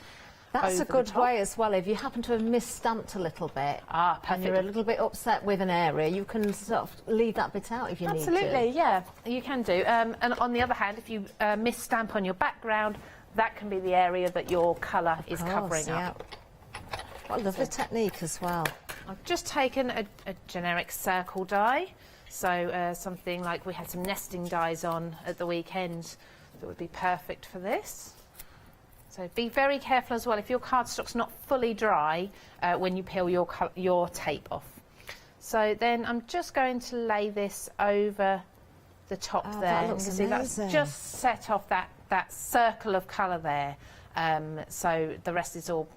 That's a good way as well. If you happen to have misstamped a little bit and you're a little bit upset with an area, you can sort of leave that bit out if you need to. Absolutely, yeah, you can do. And on the other hand, if you misstamp on your background, that can be the area that your colour is covering up. What a lovely technique as well. I've just taken a generic circle die, so something like we had some nesting dies on at the weekend that would be perfect for this. So be very careful as well if your cardstock's not fully dry when you peel your tape off. So then I'm just going to lay this over the top there. That looks amazing. See, that's just set off that circle of colour there. So the rest is all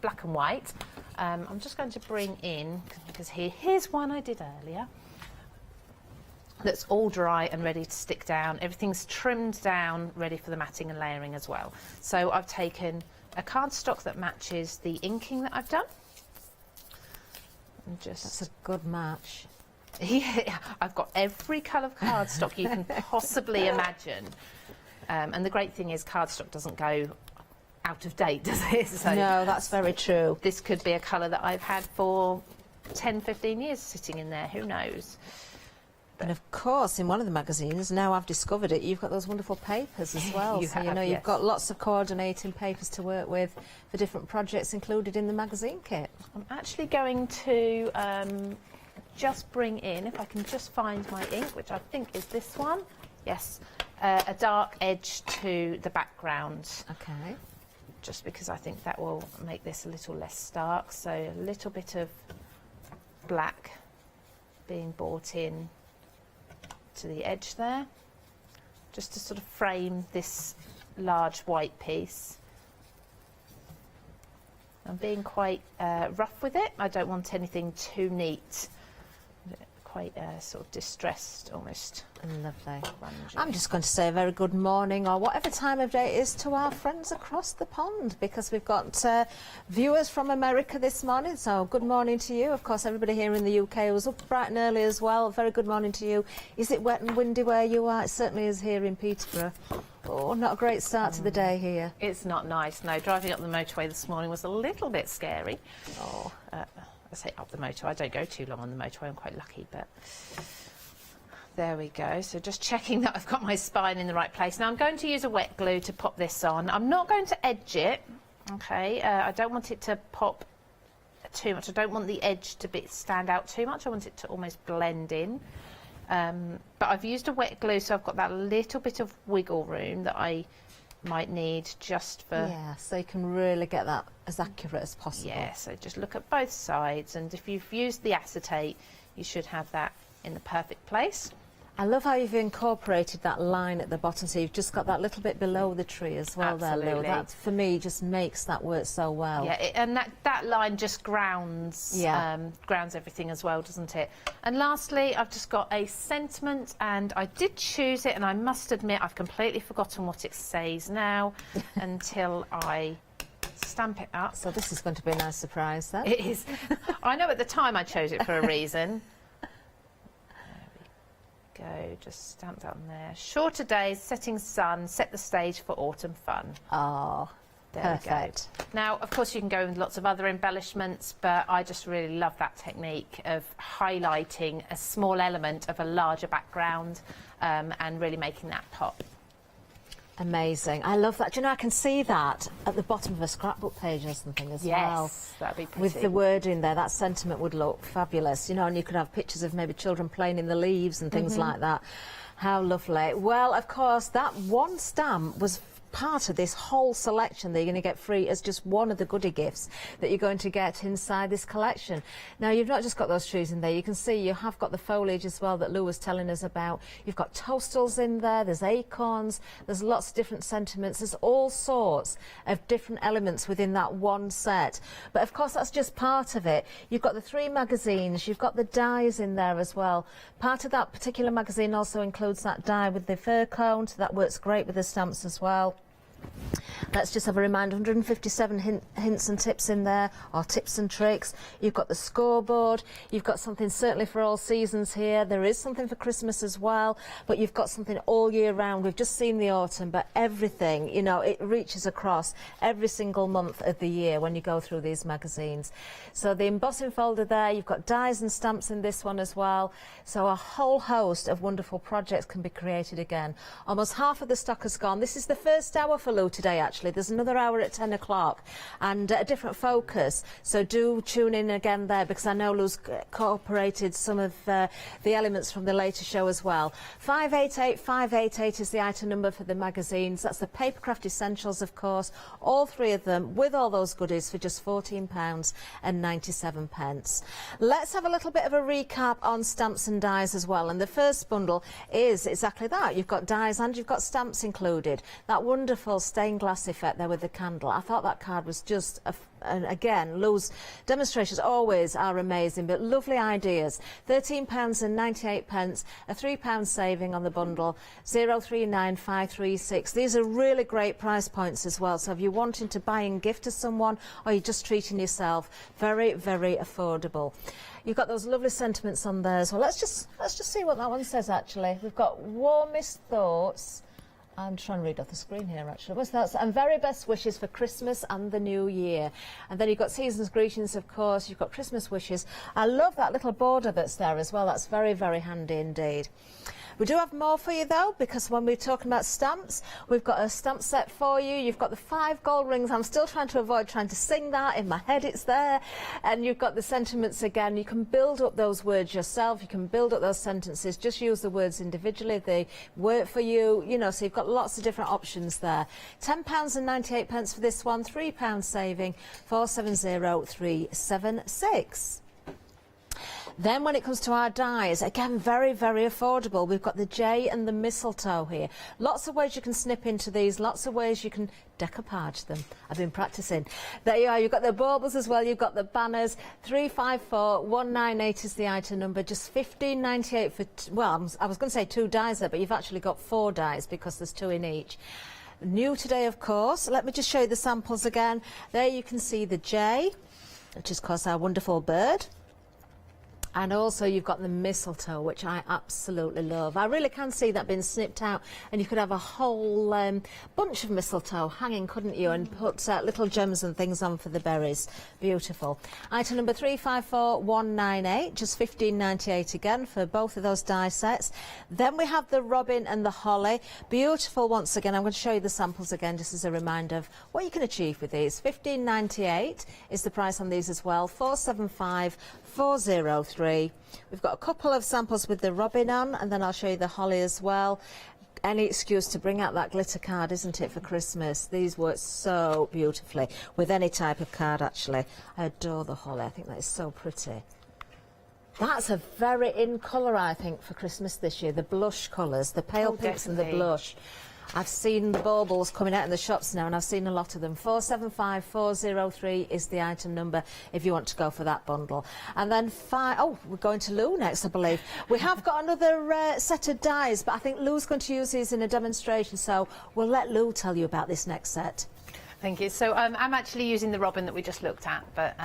black and white. I'm just going to bring in, because here's one I did earlier that's all dry and ready to stick down. Everything's trimmed down, ready for the matting and layering as well. So I've taken a cardstock that matches the inking that I've done. And That's a good match. Yeah, I've got every colour of cardstock you can possibly imagine. And the great thing is cardstock doesn't go out of date, does it? So no, that's very true. This could be a colour that I've had for 10, 15 years sitting in there, who knows? And of course, in one of the magazines, now I've discovered it, you've got those wonderful papers as well. You so, you have, know, you've yes. got lots of coordinating papers to work with for different projects included in the magazine kit. I'm actually going to just bring in, if I can just find my ink, which I think is this one. Yes, a dark edge to the background. Okay. Just because I think that will make this a little less stark. So a little bit of black being brought in to the edge there, just to sort of frame this large white piece. I'm being quite rough with it. I don't want anything too neat. Quite sort of distressed almost. Lovely. Grungy. I'm just going to say a very good morning or whatever time of day it is to our friends across the pond, because we've got viewers from America this morning, so good morning to you. Of course, everybody here in the UK was up bright and early as well. Very good morning to you. Is it wet and windy where you are? It certainly is here in Peterborough. Oh, not a great start to the day here. It's not nice, no. Driving up the motorway this morning was a little bit scary. Oh. I say up the motorway, I don't go too long on the motorway, I'm quite lucky, but there we go. So just checking that I've got my spine in the right place. Now I'm going to use a wet glue to pop this on. I'm not going to edge it, okay? I don't want it to pop too much. I don't want the edge to stand out too much. I want it to almost blend in. But I've used a wet glue, so I've got that little bit of wiggle room that I might need just for... Yeah, so you can really get that as accurate as possible. Yeah, so just look at both sides, and if you've used the acetate, you should have that in the perfect place. I love how you've incorporated that line at the bottom, so you've just got that little bit below the tree as well. Absolutely. There, Lou. That, for me, just makes that work so well. Yeah, and that line just grounds grounds everything as well, doesn't it? And lastly, I've just got a sentiment, and I did choose it, and I must admit I've completely forgotten what it says now until I stamp it up. So this is going to be a nice surprise then. It is. I know at the time I chose it for a reason. Go, just stamp that on there. Shorter days, setting sun, set the stage for autumn fun. Oh, there perfect. We go. Now, of course, you can go with lots of other embellishments, but I just really love that technique of highlighting a small element of a larger background and really making that pop. Amazing. I love that. Do you know, I can see that at the bottom of a scrapbook page or something as well. Yes, that'd be pretty. With the word in there, that sentiment would look fabulous. You know, and you could have pictures of maybe children playing in the leaves and things like that. How lovely. Well, of course, that one stamp was part of this whole selection that you're going to get free as just one of the goodie gifts that you're going to get inside this collection. Now, you've not just got those trees in there. You can see you have got the foliage as well that Lou was telling us about. You've got toadstools in there, there's acorns, there's lots of different sentiments. There's all sorts of different elements within that one set. But of course, that's just part of it. You've got the 3 magazines, you've got the dies in there as well. Part of that particular magazine also includes that die with the fir cone, so that works great with the stamps as well. Let's just have a reminder, 157 hints and tips in there, or tips and tricks. You've got the scoreboard, you've got something certainly for all seasons here. There is something for Christmas as well, but you've got something all year round. We've just seen the autumn, but everything, you know, it reaches across every single month of the year when you go through these magazines. So the embossing folder there, you've got dies and stamps in this one as well. So a whole host of wonderful projects can be created again. Almost half of the stock has gone. This is the first hour for Lou today, actually. There's another hour at 10 o'clock and a different focus, so do tune in again there, because I know Lou's incorporated some of the elements from the later show as well. 588588 is the item number for the magazines. That's the Papercraft Essentials, of course, all 3 of them with all those goodies for just £14.97. Let's have a little bit of a recap on stamps and dies as well, and the first bundle is exactly that. You've got dies and you've got stamps included. That wonderful stained glass effect there with the candle. I thought that card was just and again, Lou's demonstrations always are amazing, but lovely ideas. £13.98, a £3 saving on the bundle, 039536. These are really great price points as well. So if you're wanting to buy and gift to someone, or you're just treating yourself, very, very affordable. You've got those lovely sentiments on there as well. Let's just see what that one says, actually. We've got warmest thoughts I'm trying to read off the screen here, actually. What's that? And very best wishes for Christmas and the New Year. And then you've got season's greetings, of course. You've got Christmas wishes. I love that little border that's there as well. That's very, very handy indeed. We do have more for you, though, because when we're talking about stamps, we've got a stamp set for you. You've got the 5 gold rings. I'm still trying to avoid trying to sing that. In my head, it's there. And you've got the sentiments again. You can build up those words yourself. You can build up those sentences. Just use the words individually. They work for you, you know, so you've got lots of different options there. £10.98 for this one, £3 saving, 470376. Then when it comes to our dies, again, very, very affordable. We've got the jay and the mistletoe here. Lots of ways you can snip into these, lots of ways you can decoupage them. I've been practicing. There you are, you've got the baubles as well, you've got the banners. 354198 is the item number, just $15.98 for, well, I was going to say 2 dies there, but you've actually got 4 dies because there's 2 in each. New today, of course. Let me just show you the samples again. There you can see the jay, which is, of course, our wonderful bird. And also you've got the mistletoe, which I absolutely love. I really can see that being snipped out, and you could have a whole bunch of mistletoe hanging, couldn't you, and put little gems and things on for the berries. Beautiful. Item number 354198, just $15.98 again for both of those die sets. Then we have the robin and the holly. Beautiful once again. I'm going to show you the samples again just as a reminder of what you can achieve with these. $15.98 is the price on these as well. 475403. We've got a couple of samples with the robin on, and then I'll show you the holly as well. Any excuse to bring out that glitter card, isn't it, for Christmas? These work so beautifully with any type of card, actually. I adore the holly. I think that is so pretty. That's a very in colour, I think, for Christmas this year. The blush colours, the pale pinks and the blush. I've seen the baubles coming out in the shops now, and I've seen a lot of them. 475403 is the item number if you want to go for that bundle. And then we're going to Lou next, I believe. We have got another set of dies, but I think Lou's going to use these in a demonstration, so we'll let Lou tell you about this next set. Thank you. So I'm actually using the robin that we just looked at, but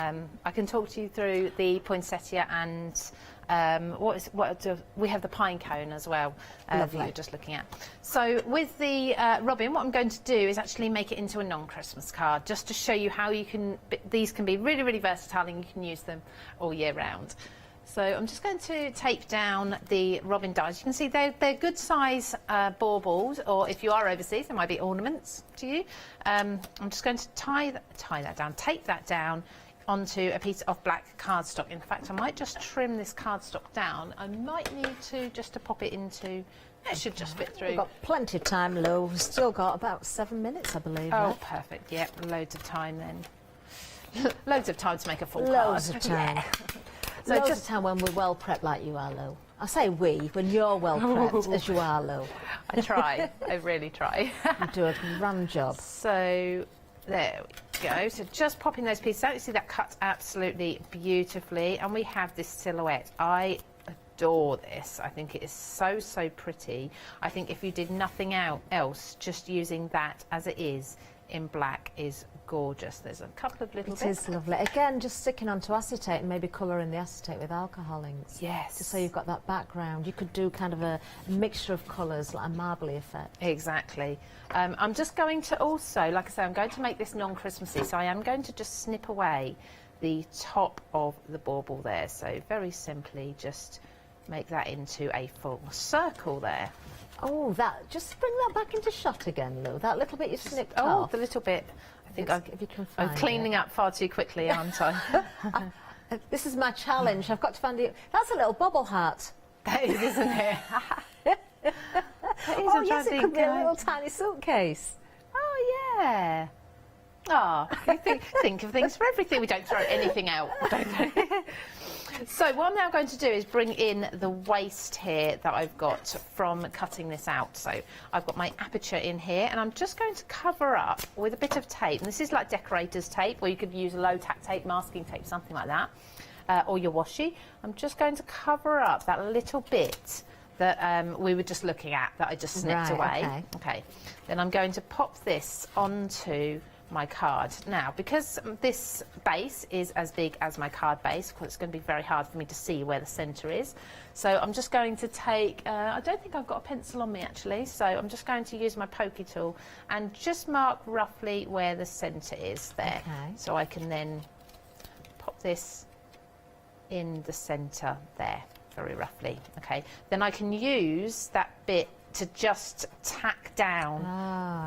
I can talk to you through the poinsettia and we have the pine cone as well that you're just looking at. So with the robin, what I'm going to do is actually make it into a non-Christmas card, just to show you how you can. These can be really, really versatile, and you can use them all year round. So I'm just going to tape down the robin dies. You can see they're good size baubles, or if you are overseas, they might be ornaments to you. I'm just going to tape that down onto a piece of black cardstock. In fact, I might just trim this cardstock down. I might need to just to pop it into. It should just fit through. We've got plenty of time, Lou. We've still got about 7 minutes, I believe. Oh, perfect. Yep, loads of time then. Loads of time to make a full card. Loads of time. Yeah. So loads of time when we're well prepped like you are, Lou. I say we, when you're well prepped as you are, Lou. I try. I really try. You do a grand job. So there we go. So just popping those pieces out. You see that cut absolutely beautifully, and we have this silhouette. I adore this. I think it is so, so pretty. I think if you did nothing else, just using that as it is in black is gorgeous. There's a couple of little bits. It is lovely. Again, just sticking onto acetate and maybe colouring the acetate with alcohol inks. Yes. Just so you've got that background. You could do kind of a mixture of colours, like a marbly effect. Exactly. I'm just going to also, like I say, I'm going to make this non-Christmassy, so I am going to just snip away the top of the bauble there. So very simply, just make that into a full circle there. Oh, just bring that back into shot again, Lou. That little bit you snipped off. Oh, the little bit. I think if you can find I'm cleaning up far too quickly, aren't I? This is my challenge. I've got to find it. That's a little bobble heart. That is, isn't it? Oh, yes, it could be a little tiny suitcase. Oh, yeah. Oh, think of things for everything. We don't throw anything out, don't we? So what I'm now going to do is bring in the waist here that I've got from cutting this out. So I've got my aperture in here, and I'm just going to cover up with a bit of tape. And this is like decorator's tape, or you could use low tack tape, masking tape, something like that, or your washi. I'm just going to cover up that little bit that we were just looking at, that I just snipped away. Okay. Then I'm going to pop this onto my card. Now, because this base is as big as my card base, because it's going to be very hard for me to see where the centre is, so I'm just going to take, I don't think I've got a pencil on me actually, so I'm just going to use my pokey tool and just mark roughly where the centre is there. Okay. So I can then pop this in the centre there, very roughly. Okay, then I can use that bit to just tack down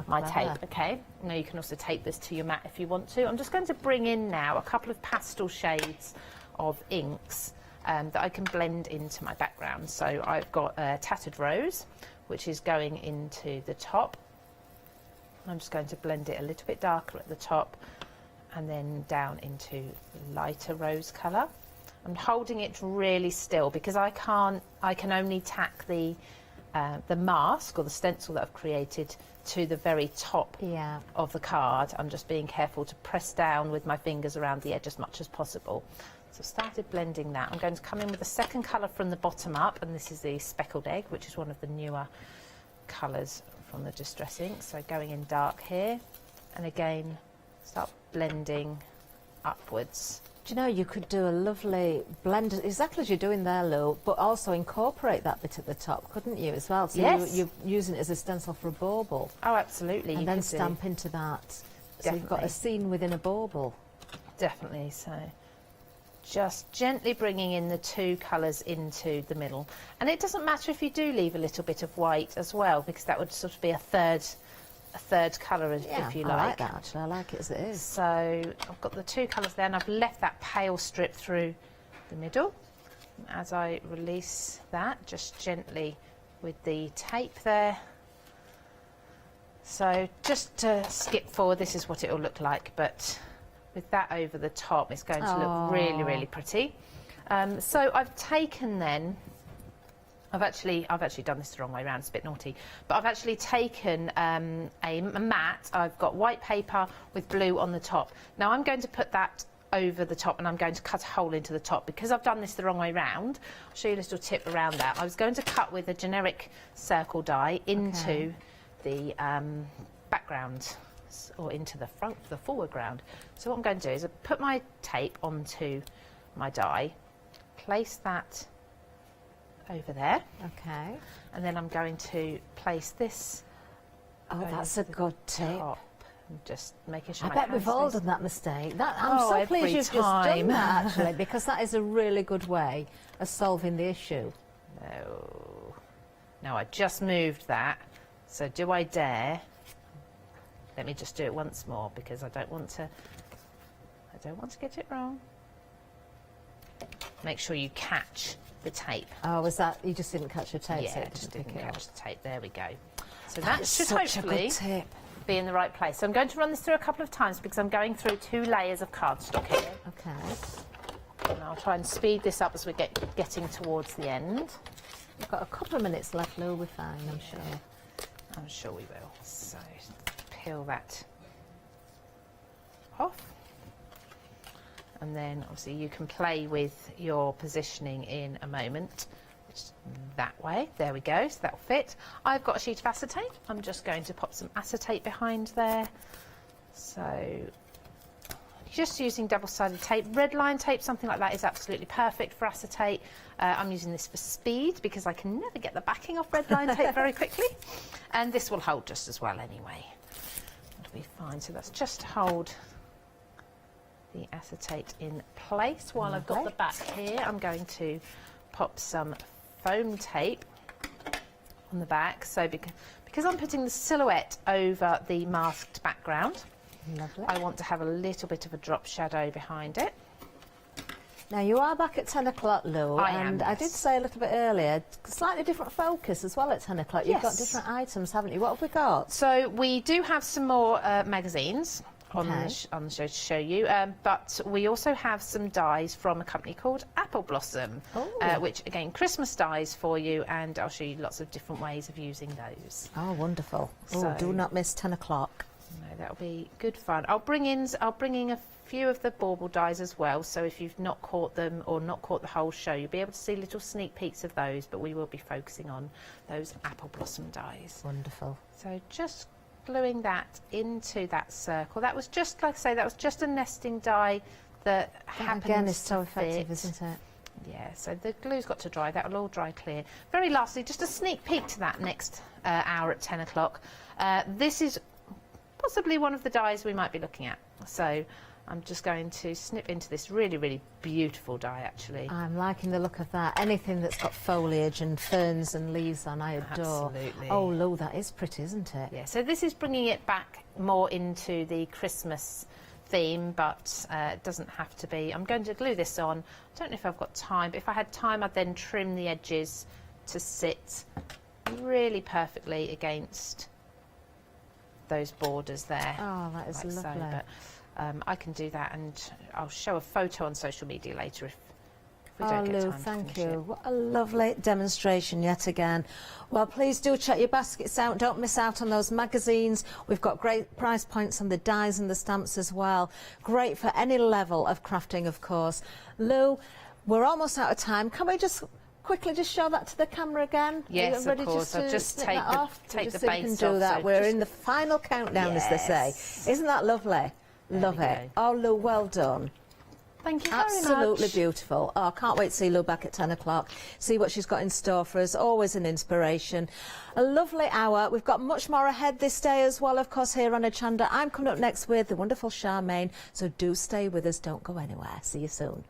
my clever. tape. Okay, now you can also tape this to your mat if you want to. I'm just going to bring in now a couple of pastel shades of inks that I can blend into my background. So I've got Tattered Rose, which is going into the top. I'm just going to blend it a little bit darker at the top and then down into lighter rose colour. I'm holding it really still because I can only tack the mask or the stencil that I've created to the very top of the card. I'm just being careful to press down with my fingers around the edge as much as possible. So I've started blending that. I'm going to come in with the second colour from the bottom up, and this is the Speckled Egg, which is one of the newer colours from the Distress ink. So going in dark here, and again start blending upwards. Do you know, you could do a lovely blend, exactly as you're doing there, Lou, but also incorporate that bit at the top, couldn't you, as well? So yes. you're using it as a stencil for a bauble. Oh, absolutely. And then stamp into that. Definitely. So you've got a scene within a bauble. Definitely. So just gently bringing in the two colours into the middle. And it doesn't matter if you do leave a little bit of white as well, because that would sort of be a third colour, if you like. I like that actually, I like it as it is. So I've got the two colours there, and I've left that pale strip through the middle. As I release that, just gently with the tape there. So just to skip forward, this is what it will look like, but with that over the top, it's going to look really, really pretty. So I've taken then, I've actually done this the wrong way around, it's a bit naughty, but I've actually taken a mat. I've got white paper with blue on the top. Now I'm going to put that over the top, and I'm going to cut a hole into the top. Because I've done this the wrong way round, I'll show you a little tip around that. I was going to cut with a generic circle die into the background, or into the foreground. So what I'm going to do is I put my tape onto my die, place that over there. Okay. And then I'm going to place this. Oh, that's a good tip. And just making sure. I bet we've all done that mistake. I'm so pleased you've just done that, actually, because that is a really good way of solving the issue. No, I just moved that. So do I dare? Let me just do it once more, because I don't want to get it wrong. Make sure you catch the tape. Oh, was that, you just didn't catch your tape? Yeah, so just didn't catch the tape. There we go. So that that is should such hopefully a good tip. Be in the right place. So I'm going to run this through a couple of times because I'm going through 2 layers of cardstock here. Okay. And I'll try and speed this up as we're getting towards the end. We've got a couple of minutes left, Lou, we're fine, I'm sure. I'm sure we will. So peel that off. And then obviously you can play with your positioning in a moment. Just that way, there we go, so that'll fit. I've got a sheet of acetate. I'm just going to pop some acetate behind there. So just using double-sided tape. Red line tape, something like that, is absolutely perfect for acetate. I'm using this for speed because I can never get the backing off red line tape very quickly. And this will hold just as well anyway. It'll be fine. So that's just to hold the acetate in place. While I've got the back here, I'm going to pop some foam tape on the back. So because I'm putting the silhouette over the masked background, Lovely. I want to have a little bit of a drop shadow behind it. Now you are back at 10 o'clock, Lou, I did say a little bit earlier, slightly different focus as well at 10 o'clock. You've got different items, haven't you? What have we got? So we do have some more magazines on the show to show you, but we also have some dies from a company called Apple Blossom, which again, Christmas dies for you, and I'll show you lots of different ways of using those. Oh, wonderful. So, do not miss 10 o'clock. No, that'll be good fun. I'll bring in a few of the bauble dies as well, so if you've not caught them or not caught the whole show, you'll be able to see little sneak peeks of those, but we will be focusing on those Apple Blossom dies. Wonderful. So just gluing that into that circle. That was just, like I say, that was just a nesting die that happens Again, it's so to effective, fit. isn't it? Yeah, so the glue's got to dry. That will all dry clear. Very lastly, just a sneak peek to that next hour at 10 o'clock. This is possibly one of the dies we might be looking at. So I'm just going to snip into this really, really beautiful die, actually. I'm liking the look of that. Anything that's got foliage and ferns and leaves on, I adore. Absolutely. Oh, Lou, that is pretty, isn't it? Yeah, so this is bringing it back more into the Christmas theme, but it doesn't have to be. I'm going to glue this on. I don't know if I've got time, but if I had time, I'd then trim the edges to sit really perfectly against those borders there. Oh, that is like lovely. So, but I can do that, and I'll show a photo on social media later if we don't get Lou, time to thank finish you. it. What a lovely demonstration yet again. Well, please do check your baskets out. Don't miss out on those magazines. We've got great price points on the dies and the stamps as well. Great for any level of crafting, of course. Lou, we're almost out of time. Can we just quickly just show that to the camera again? Yes, Are you ready of course. Just to I'll just snip take that the- off? take Just the so we can base do off, that. so We're just- in the final countdown, as they Yes. say. Isn't that lovely? Love we it. go. Oh, Lou, well done. Thank you very Absolutely much. beautiful. Oh, I can't wait to see Lou back at 10 o'clock, see what she's got in store for us. Always an inspiration. A lovely hour. We've got much more ahead this day as well, of course, here on Hochanda. I'm coming up next with the wonderful Charmaine, so do stay with us. Don't go anywhere. See you soon.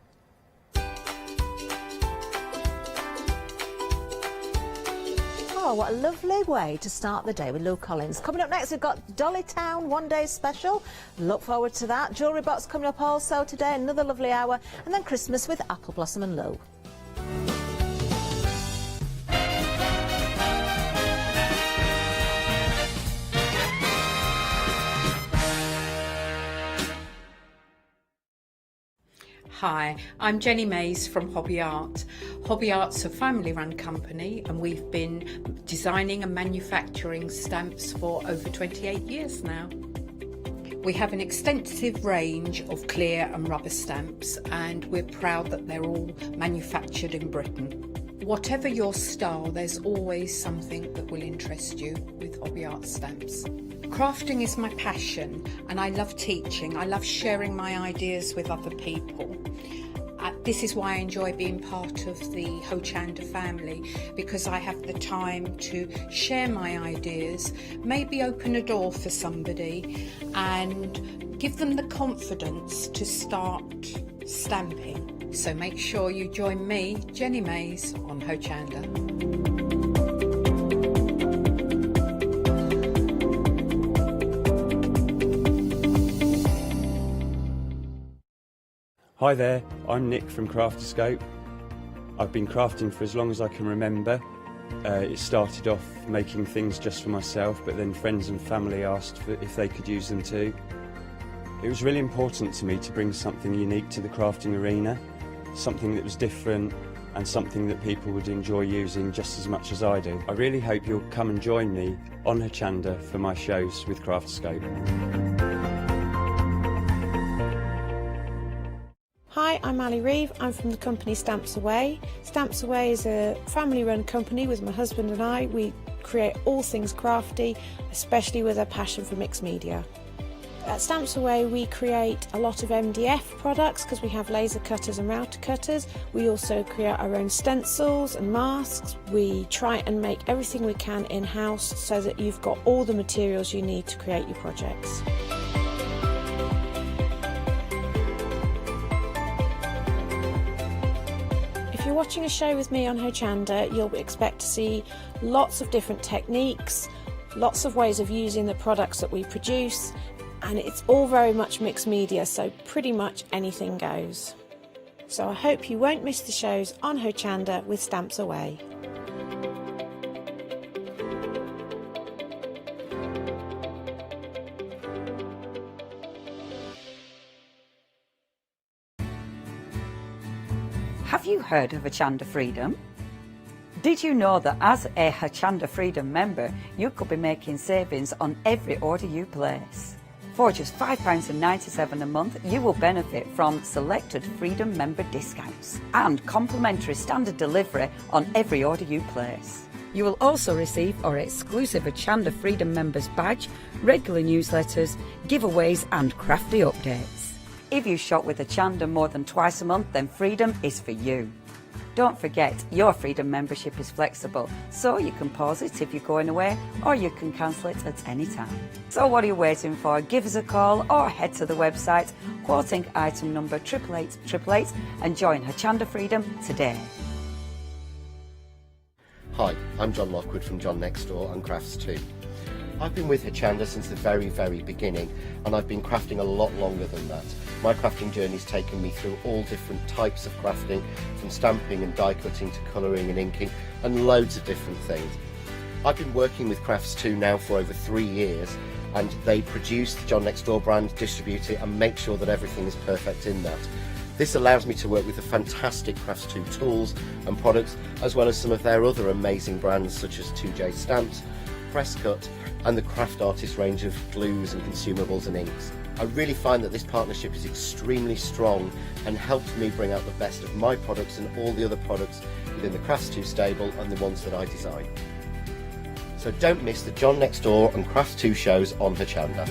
Oh, what a lovely way to start the day with Lou Collins. Coming up next, we've got Dolly Town One Day Special. Look forward to that. Jewellery Box coming up also today, another lovely hour. And then Christmas with Apple Blossom and Lou. Hi, I'm Jenny Mays from Hobby Art. Hobby Art's a family-run company and we've been designing and manufacturing stamps for over 28 years now. We have an extensive range of clear and rubber stamps and we're proud that they're all manufactured in Britain. Whatever your style, there's always something that will interest you with Hobby Art stamps. Crafting is my passion and I love teaching. I love sharing my ideas with other people. This is why I enjoy being part of the Hochanda family, because I have the time to share my ideas, maybe open a door for somebody and give them the confidence to start stamping. So make sure you join me, Jenny Mays, on Hochanda. Hi there, I'm Nick from Crafterscope. I've been crafting for as long as I can remember. It started off making things just for myself, but then friends and family asked if they could use them too. It was really important to me to bring something unique to the crafting arena, something that was different and something that people would enjoy using just as much as I do. I really hope you'll come and join me on Hochanda for my shows with Crafterscope. Hi, I'm Ali Reeve. I'm from the company Stamps Away. Stamps Away is a family-run company with my husband and I. We create all things crafty, especially with a passion for mixed media. At Stamps Away we create a lot of MDF products because we have laser cutters and router cutters. We also create our own stencils and masks. We try and make everything we can in-house so that you've got all the materials you need to create your projects. If you're watching a show with me on Hochanda, you'll expect to see lots of different techniques, lots of ways of using the products that we produce, and it's all very much mixed media, so pretty much anything goes. So I hope you won't miss the shows on Hochanda with Stamps Away. Have you heard of Hochanda Freedom? Did you know that as a Hochanda Freedom member, you could be making savings on every order you place? For just £5.97 a month, you will benefit from selected Freedom member discounts and complimentary standard delivery on every order you place. You will also receive our exclusive Hochanda Freedom Members badge, regular newsletters, giveaways and crafty updates. If you shop with Hochanda more than twice a month, then Freedom is for you. Don't forget, your Freedom membership is flexible, so you can pause it if you're going away, or you can cancel it at any time. So what are you waiting for? Give us a call or head to the website, quoting item number 88888 and join Hochanda Freedom today. Hi, I'm John Lockwood from John Next Door and Crafts 2. I've been with Hochanda since the very, very beginning, and I've been crafting a lot longer than that. My crafting journey's taken me through all different types of crafting, from stamping and die cutting to colouring and inking, and loads of different things. I've been working with Crafts 2 now for over 3 years, and they produce the John Next Door brand, distribute it, and make sure that everything is perfect in that. This allows me to work with the fantastic Crafts 2 tools and products, as well as some of their other amazing brands such as 2J Stamps, Press Cut, and the Craft Artist range of glues and consumables and inks. I really find that this partnership is extremely strong and helps me bring out the best of my products and all the other products within the Crafts 2 stable and the ones that I design. So don't miss the John Next Door and Crafts 2 shows on Hochanda.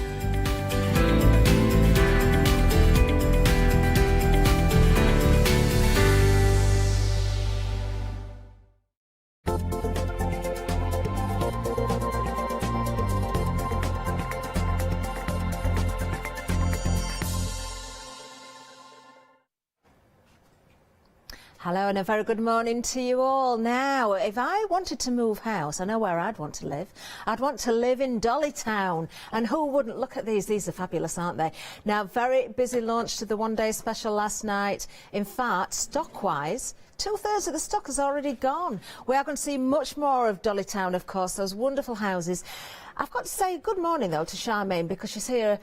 Hello and a very good morning to you all. Now, if I wanted to move house, I know where I'd want to live. I'd want to live in Dolly Town. And who wouldn't? Look at these. These are fabulous, aren't they? Now, very busy launch to the one-day special last night. In fact, stock-wise, 2/3 of the stock has already gone. We are going to see much more of Dolly Town, of course, those wonderful houses. I've got to say good morning, though, to Charmaine, because she's here.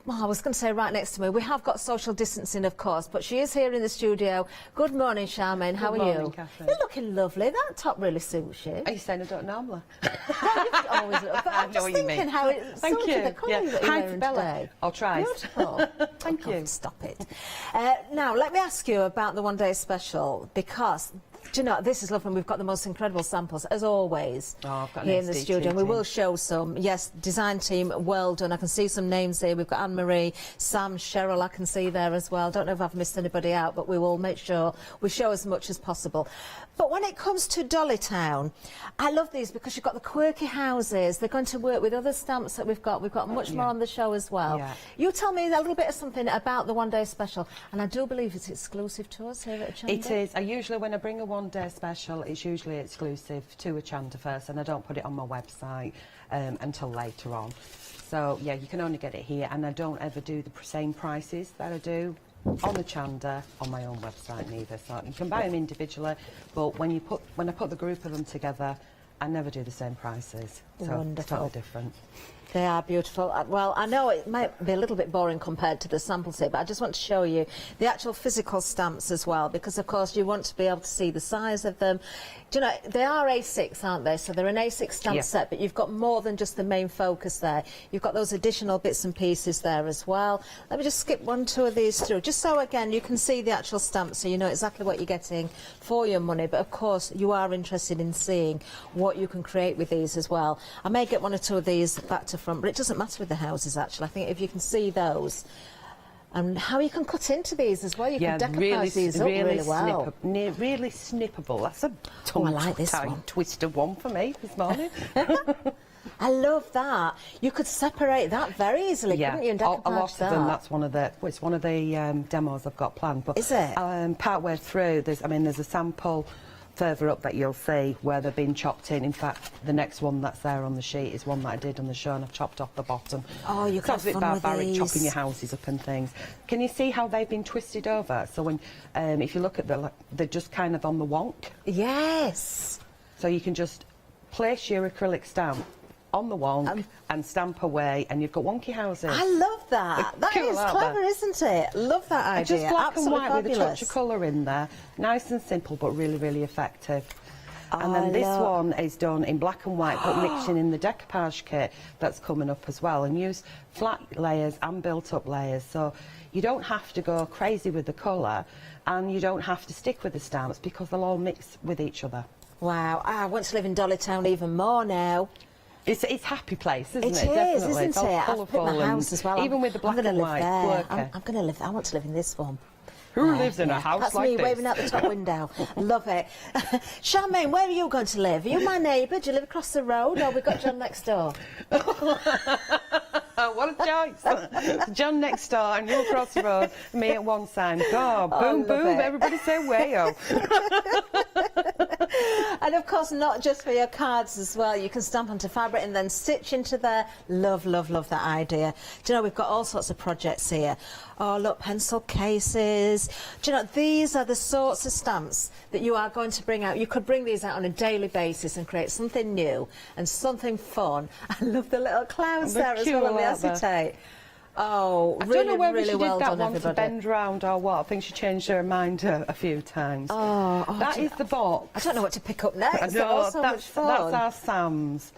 Well, I was going to say right next to me. We have got social distancing, of course, but she is here in the studio. Good morning, Charmaine. How are you? Good morning, Catherine. You're looking lovely. That top really suits you. Are you saying I don't normally? Well, you always look, but I'm I know just what you thinking mean. how it Thank suited you. the colour Yeah. that you're Hi, wearing Bella. today. I'll try. Beautiful. Thank you. Stop it. Now, let me ask you about the one-day special, because do you know, this is lovely. We've got the most incredible samples, as always, I've got an here in the SD studio. And we team. will show some. Yes, design team, well done. I can see some names here. We've got Anne-Marie, Sam, Cheryl, I can see there as well. Don't know if I've missed anybody out, but we will make sure we show as much as possible. But when it comes to Dolly Town, I love these because you've got the quirky houses. They're going to work with other stamps that we've got. We've got much more on the show as well. Yeah. You tell me a little bit of something about the one-day special, and I do believe it's exclusive to us here at Hochanda. It is. Usually when I bring a one-day special, it's usually exclusive to Hochanda first, and I don't put it on my website until later on. So, yeah, you can only get it here, and I don't ever do the same prices that I do on Hochanda on my own website neither. So you can buy them individually, but when I put the group of them together, I never do the same prices. So Wonderful. it's totally different. They are beautiful. Well, I know it might be a little bit boring compared to the samples here, but I just want to show you the actual physical stamps as well, because, of course, you want to be able to see the size of them. Do you know, they are A6, aren't they? So they're an A6 stamp set, but you've got more than just the main focus there. You've got those additional bits and pieces there as well. Let me just skip 1, 2 of these through, just so, again, you can see the actual stamp, so you know exactly what you're getting for your money. But, of course, you are interested in seeing what you can create with these as well. I may get 1 or 2 of these back to front, but it doesn't matter with the houses, actually. I think if you can see those and how you can cut into these as well, you can decoupage these up really well. Really snippable. That's a I like this one. twisted one for me this morning. I love that. You could separate that very easily, couldn't you, and decoupage a lot that? of them. That's one of the. Well, it's one of the demos I've got planned. But is it? Part way through, there's a sample further up that you'll see where they've been chopped in. In fact, the next one that's there on the sheet is one that I did on the show, and I've chopped off the bottom. Oh, you can have It's a bit fun with barbaric, these. chopping your houses up and things. Can you see how they've been twisted over? So when, if you look at them, they're just kind of on the wonk. Yes. So you can just place your acrylic stamp on the wonk and stamp away, and you've got wonky houses. I love that. That Cool, is aren't clever, they? isn't it? Love that idea. Just black Absolutely and white with a fabulous. touch of colour in there. Nice and simple, but really, really effective. Oh, And then this one is done in black and white, but mixing in the decoupage kit that's coming up as well, and use flat layers and built-up layers. So you don't have to go crazy with the colour, and you don't have to stick with the stamps because they'll all mix with each other. Wow, I want to live in Dolly Town even more now. It's a happy place, isn't it? It is, Definitely. isn't It's all it? I've colourful picked my and house as well. even with the black and white worker. I'm going to live. I want to live in this one. Who lives in a house That's like me this? waving out the top window. Love it. Charmaine, where are you going to live? Are you my neighbour? Do you live across the road? Or we've got John next door? What a choice. John next door and you across the road, me at one side. God, boom, boom, it. everybody say wayo. And of course, not just for your cards as well. You can stamp onto fabric and then stitch into there. Love, love, love that idea. Do you know, we've got all sorts of projects here. Oh, look, pencil cases. Do you know, these are the sorts of stamps that you are going to bring out. You could bring these out on a daily basis and create something new and something fun. I love the little clouds there as well on the acetate. Oh, I really, don't know whether really she well did that done, one to everybody. bend round or what. I think she changed her mind a few times. That is the box. I don't know what to pick up next. I They're all know, so much that's fun. our Sam's.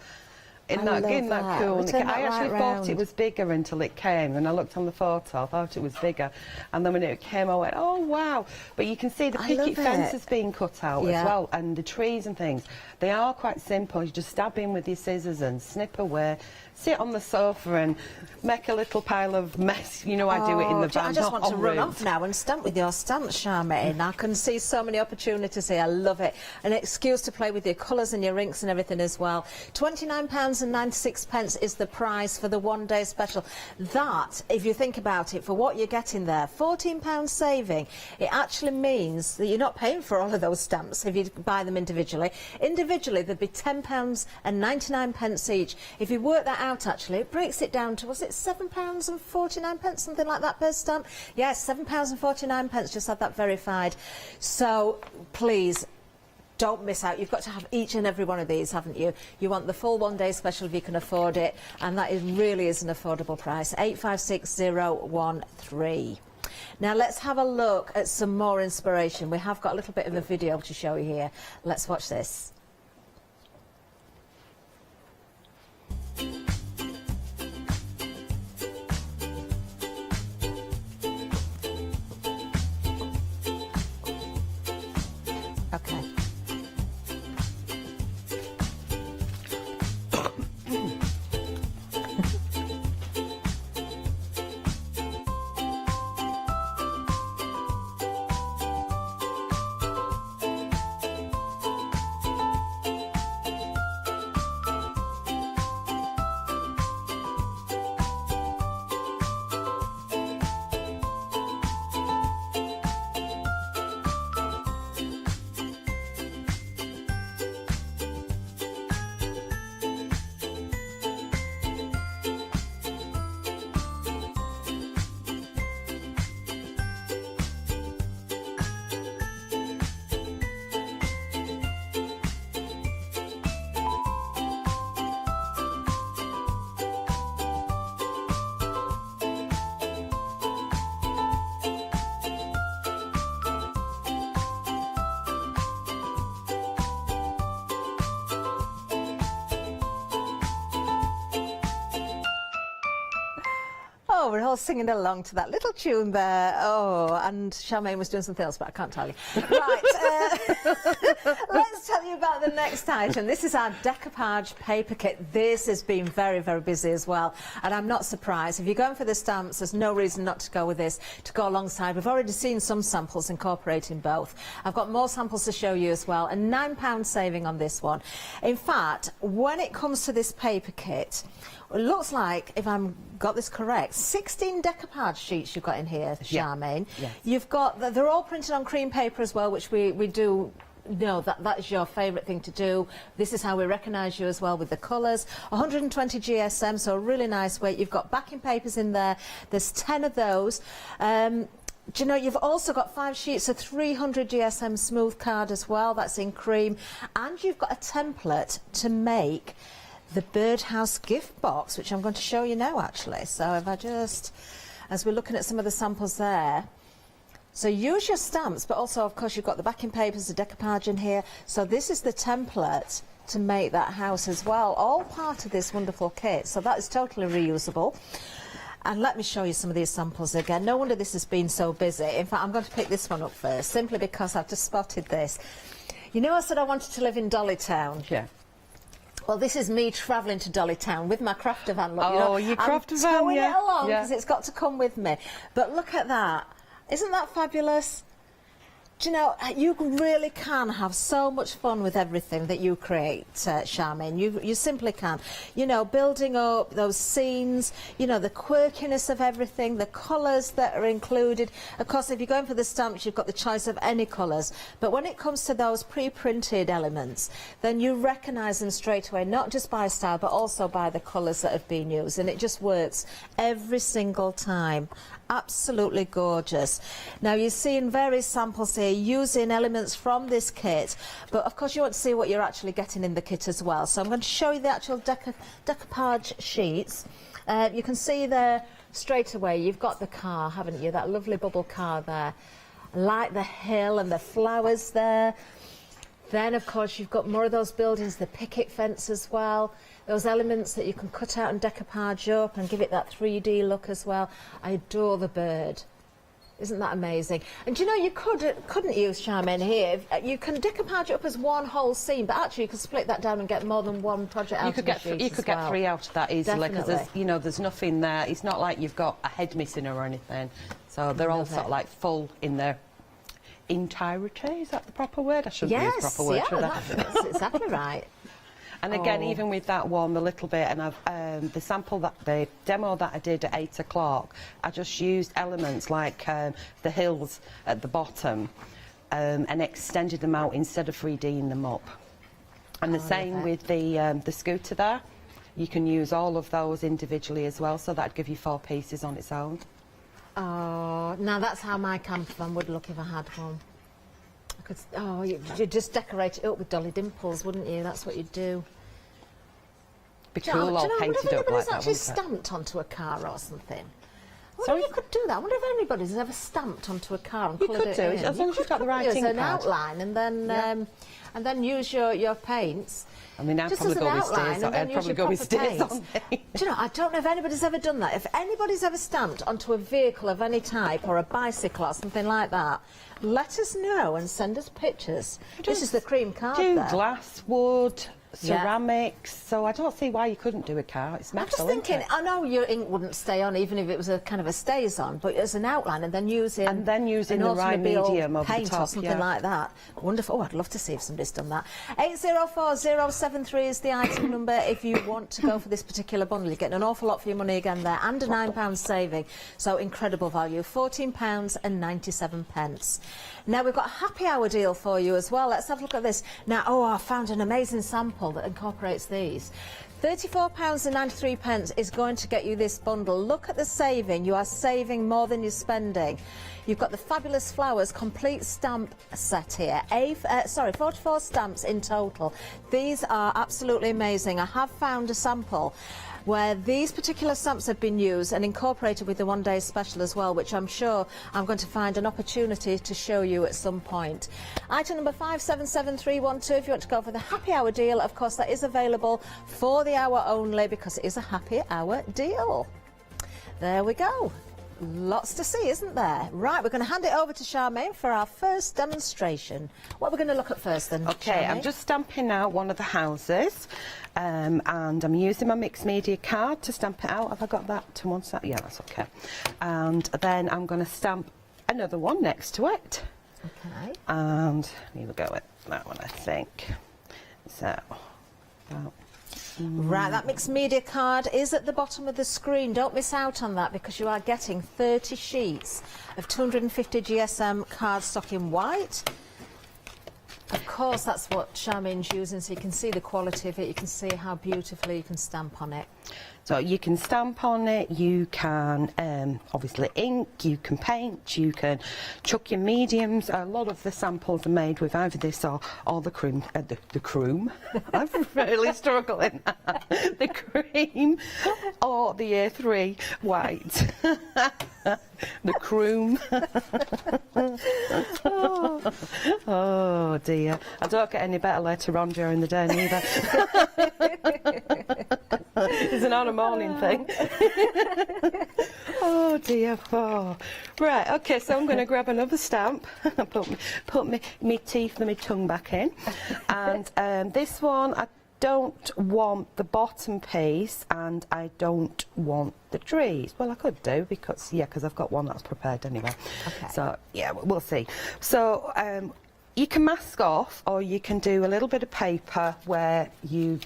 Isn't I that love cool? that. We turn I that actually right thought round. it was bigger until it came, and I looked on the photo, I thought it was bigger, and then when it came I went, oh wow. But you can see the I picket love fence it. is being cut out Yeah. as well, and the trees and things. They are quite simple. You just stab in with your scissors and snip away, sit on the sofa and make a little pile of mess. You know, I do it in the van. I just not want to en run route. off now and stamp with your stamps, Charmaine. I can see so many opportunities here. I love it. An excuse to play with your colours and your inks and everything as well. £29.96 is the price for the one-day special. That, if you think about it, for what you're getting there, £14 saving, it actually means that you're not paying for all of those stamps if you buy them individually. Individually, there'd be £10.99 each. If you work that out, actually, it breaks it down to, was it £7.49, something like that per stamp? Yes, £7.49, just had that verified. So, please, don't miss out. You've got to have each and every one of these, haven't you? You want the full one-day special if you can afford it, and that really is an affordable price. 856013. Now let's have a look at some more inspiration. We have got a little bit of a video to show you here. Let's watch this. Okay. Oh, we're all singing along to that little tune there. Oh, and Charmaine was doing something else, but I can't tell you. Right, let's tell you about the next item. This is our decoupage paper kit. This has been very, very busy as well, and I'm not surprised. If you're going for the stamps, there's no reason not to go with this, to go alongside. We've already seen some samples incorporating both. I've got more samples to show you as well, and £9 saving on this one. In fact, when it comes to this paper kit, it looks like, if I've got this correct, 16 decoupage sheets you've got in here, Charmaine. Yes. You've got, they're all printed on cream paper as well, which we do know that is your favourite thing to do. This is how we recognise you as well with the colours. 120 GSM, so a really nice weight. You've got backing papers in there. There's 10 of those. Do you know, you've also got 5 sheets of 300 GSM smooth card as well. That's in cream. And you've got a template to make the birdhouse gift box, which I'm going to show you now, actually. So if I just, as we're looking at some of the samples there, so use your stamps, but also, of course, you've got the backing papers, the decoupage in here. So this is the template to make that house as well, all part of this wonderful kit. So that is totally reusable. And let me show you some of these samples again. No wonder this has been so busy. In fact, I'm going to pick this one up first, simply because I've just spotted this. You know, I said I wanted to live in Dolly Town. Yeah. Well, this is me travelling to Dolly Town with my crafter van. Look, Oh, your crafter van, I'm towing yeah. it along Yeah. because it's got to come with me. But look at that. Isn't that fabulous? Do you know, you really can have so much fun with everything that you create, Charmaine. You simply can. You know, building up those scenes, you know, the quirkiness of everything, the colours that are included. Of course, if you're going for the stamps, you've got the choice of any colours. But when it comes to those pre-printed elements, then you recognise them straight away, not just by style, but also by the colours that have been used. And it just works every single time. Absolutely gorgeous. Now, you're seeing various samples here using elements from this kit, but of course you want to see what you're actually getting in the kit as well. So I'm going to show you the actual decoupage sheets. You can see there straight away you've got the car, haven't you? That lovely bubble car there. I like the hill and the flowers there. Then, of course, you've got more of those buildings, the picket fence as well. Those elements that you can cut out and decoupage up and give it that 3D look as well. I adore the bird. Isn't that amazing? And you know, you couldn't use Charmaine here. You can decoupage it up as one whole scene, but actually you could split that down and get more than one project out of the sheet. You could get 3 out of that easily, because Definitely. there's nothing there. It's not like you've got a head missing or anything. So they're all sort of like full in their entirety. Is that the proper word? I shouldn't use proper word for that. That's exactly right. And again, even with that one, the little bit, and I've the demo that I did at 8 o'clock, I just used elements like the hills at the bottom and extended them out instead of 3D'ing them up. And the same with the scooter there. You can use all of those individually as well, so that'd give you 4 pieces on its own. Oh, now that's how my camper van would look if I had one. Oh, you'd just decorate it up with Dolly Dimples, wouldn't you? That's what you'd do. Be cool, all painted up like that, actually wouldn't it? stamped onto a car or something. I Sorry? wonder if you could do that. I wonder if anybody's ever stamped onto a car and You coloured could it do in. it, as long as you've got the right As ink an pad. outline, and then use your paints. I mean, I'd just probably as an go with outline, stairs. and then I'd use probably your go with proper stairs paints. on me. Do you know, I don't know if anybody's ever done that. If anybody's ever stamped onto a vehicle of any type or a bicycle or something like that, let us know and send us pictures. This is the cream card Do there. glass, wood, ceramics, so I don't see why you couldn't do a car. It's metal, I'm just isn't thinking, it? I know your ink wouldn't stay on even if it was a kind of a stays on, but as an outline and then using And then using an the right automobile medium over the paint or top, something yeah. like that. Wonderful. Oh, I'd love to see if somebody's done that. 804073 is the item number if you want to go for this particular bundle. You're getting an awful lot for your money again there, and a £9 saving. So incredible value, £14.97. Now we've got a happy hour deal for you as well. Let's have a look at this. Now, I found an amazing sample that incorporates these. £34.93 is going to get you this bundle. Look at the saving. You are saving more than you're spending. You've got the fabulous flowers complete stamp set here. 44 stamps in total. These are absolutely amazing. I have found a sample where these particular stamps have been used and incorporated with the one-day special as well, which I'm sure I'm going to find an opportunity to show you at some point. Item number 577312, if you want to go for the happy hour deal, of course that is available for the hour only because it is a happy hour deal. There we go. Lots to see, isn't there? Right, we're going to hand it over to Charmaine for our first demonstration. What are we going to look at first then, Okay, Charmaine? I'm just stamping out one of the houses, and I'm using my mixed media card to stamp it out. Have I got that to one side? Yeah, that's okay. And then I'm going to stamp another one next to it. Okay. And here we go with that one, I think. So, Right, that mixed media card is at the bottom of the screen. Don't miss out on that because you are getting 30 sheets of 250 GSM cardstock in white. Of course, that's what Charmaine's using, so you can see the quality of it. You can see how beautifully you can stamp on it. So you can stamp on it, you can obviously ink, you can paint, you can chuck your mediums. A lot of the samples are made with either this or the cream, the cream. I'm really struggling. The cream or the A3 white. The cream. Oh dear. I don't get any better later on during the day neither. Isn't not a morning thing. Oh dear. Oh. Right, okay, so I'm going to grab another stamp, put my teeth and my tongue back in. And this one, I don't want the bottom piece and I don't want the trees. Well, I could do because I've got one that's prepared anyway. Okay. So, yeah, we'll see. So, you can mask off or you can do a little bit of paper where you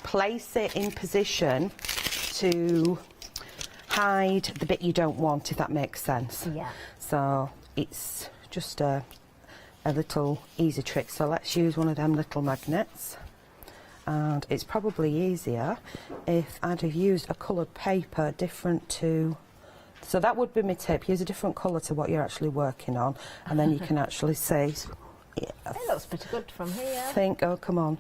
place it in position to hide the bit you don't want, if that makes sense. Yeah. So it's just a little easy trick. So let's use one of them little magnets. And it's probably easier if I'd have used a coloured paper different to... So that would be my tip. Use a different colour to what you're actually working on, and then you can actually see... It looks pretty good from here. Oh, come on.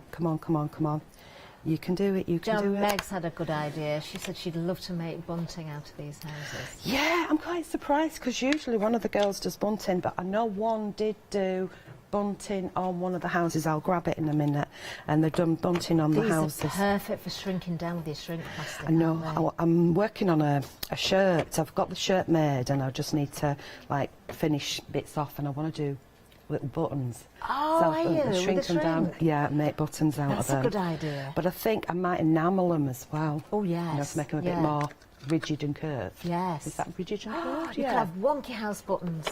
You can do it, you can do it. Meg's had a good idea. She said she'd love to make bunting out of these houses. Yeah, I'm quite surprised because usually one of the girls does bunting, but I know one did do bunting on one of the houses. I'll grab it in a minute. And they've done bunting on the houses. These are perfect for shrinking down with your shrink plastic. I know. I'm working on a shirt. I've got the shirt made and I just need to like finish bits off, and I want to do little buttons. Oh, so are you? shrink them down. Yeah, make buttons out of them. That's a good idea. But I think I might enamel them as well. Oh, yes. You know, to make them a bit more rigid and curved. Yes. Is that rigid and curved? You could have wonky house buttons.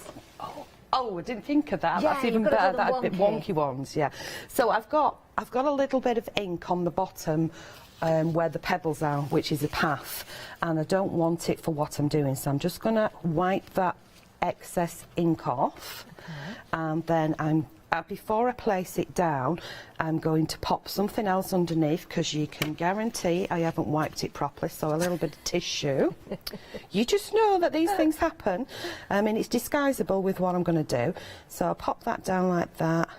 Oh, I didn't think of that. Yeah, That's even you've got to better. do That the bit wonky ones, yeah. So I've got a little bit of ink on the bottom where the pebbles are, which is a path, and I don't want it for what I'm doing. So I'm just going to wipe that excess ink off, and then before I place it down, I'm going to pop something else underneath because you can guarantee I haven't wiped it properly, so a little bit of tissue. You just know that these things happen. I mean, it's disguisable with what I'm going to do. So I'll pop that down like that.